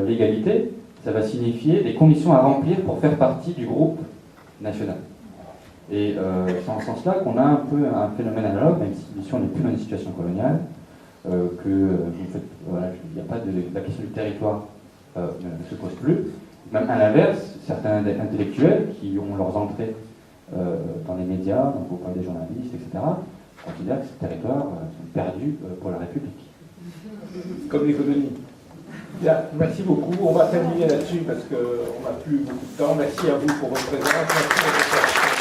l'égalité, ça va signifier des conditions à remplir pour faire partie du groupe national. Et c'est en ce sens-là qu'on a un peu un phénomène analogue, même si on n'est plus dans une situation coloniale, il n'y a pas la question du territoire ne se pose plus. Même à l'inverse, certains intellectuels qui ont leurs entrées dans les médias, donc vous parlez des journalistes, etc., considèrent que ces territoires sont perdus pour la République. Comme les colonies. Bien, merci beaucoup. On va terminer là-dessus parce qu'on n'a plus beaucoup de temps. Merci à vous pour votre présence. Merci à vous.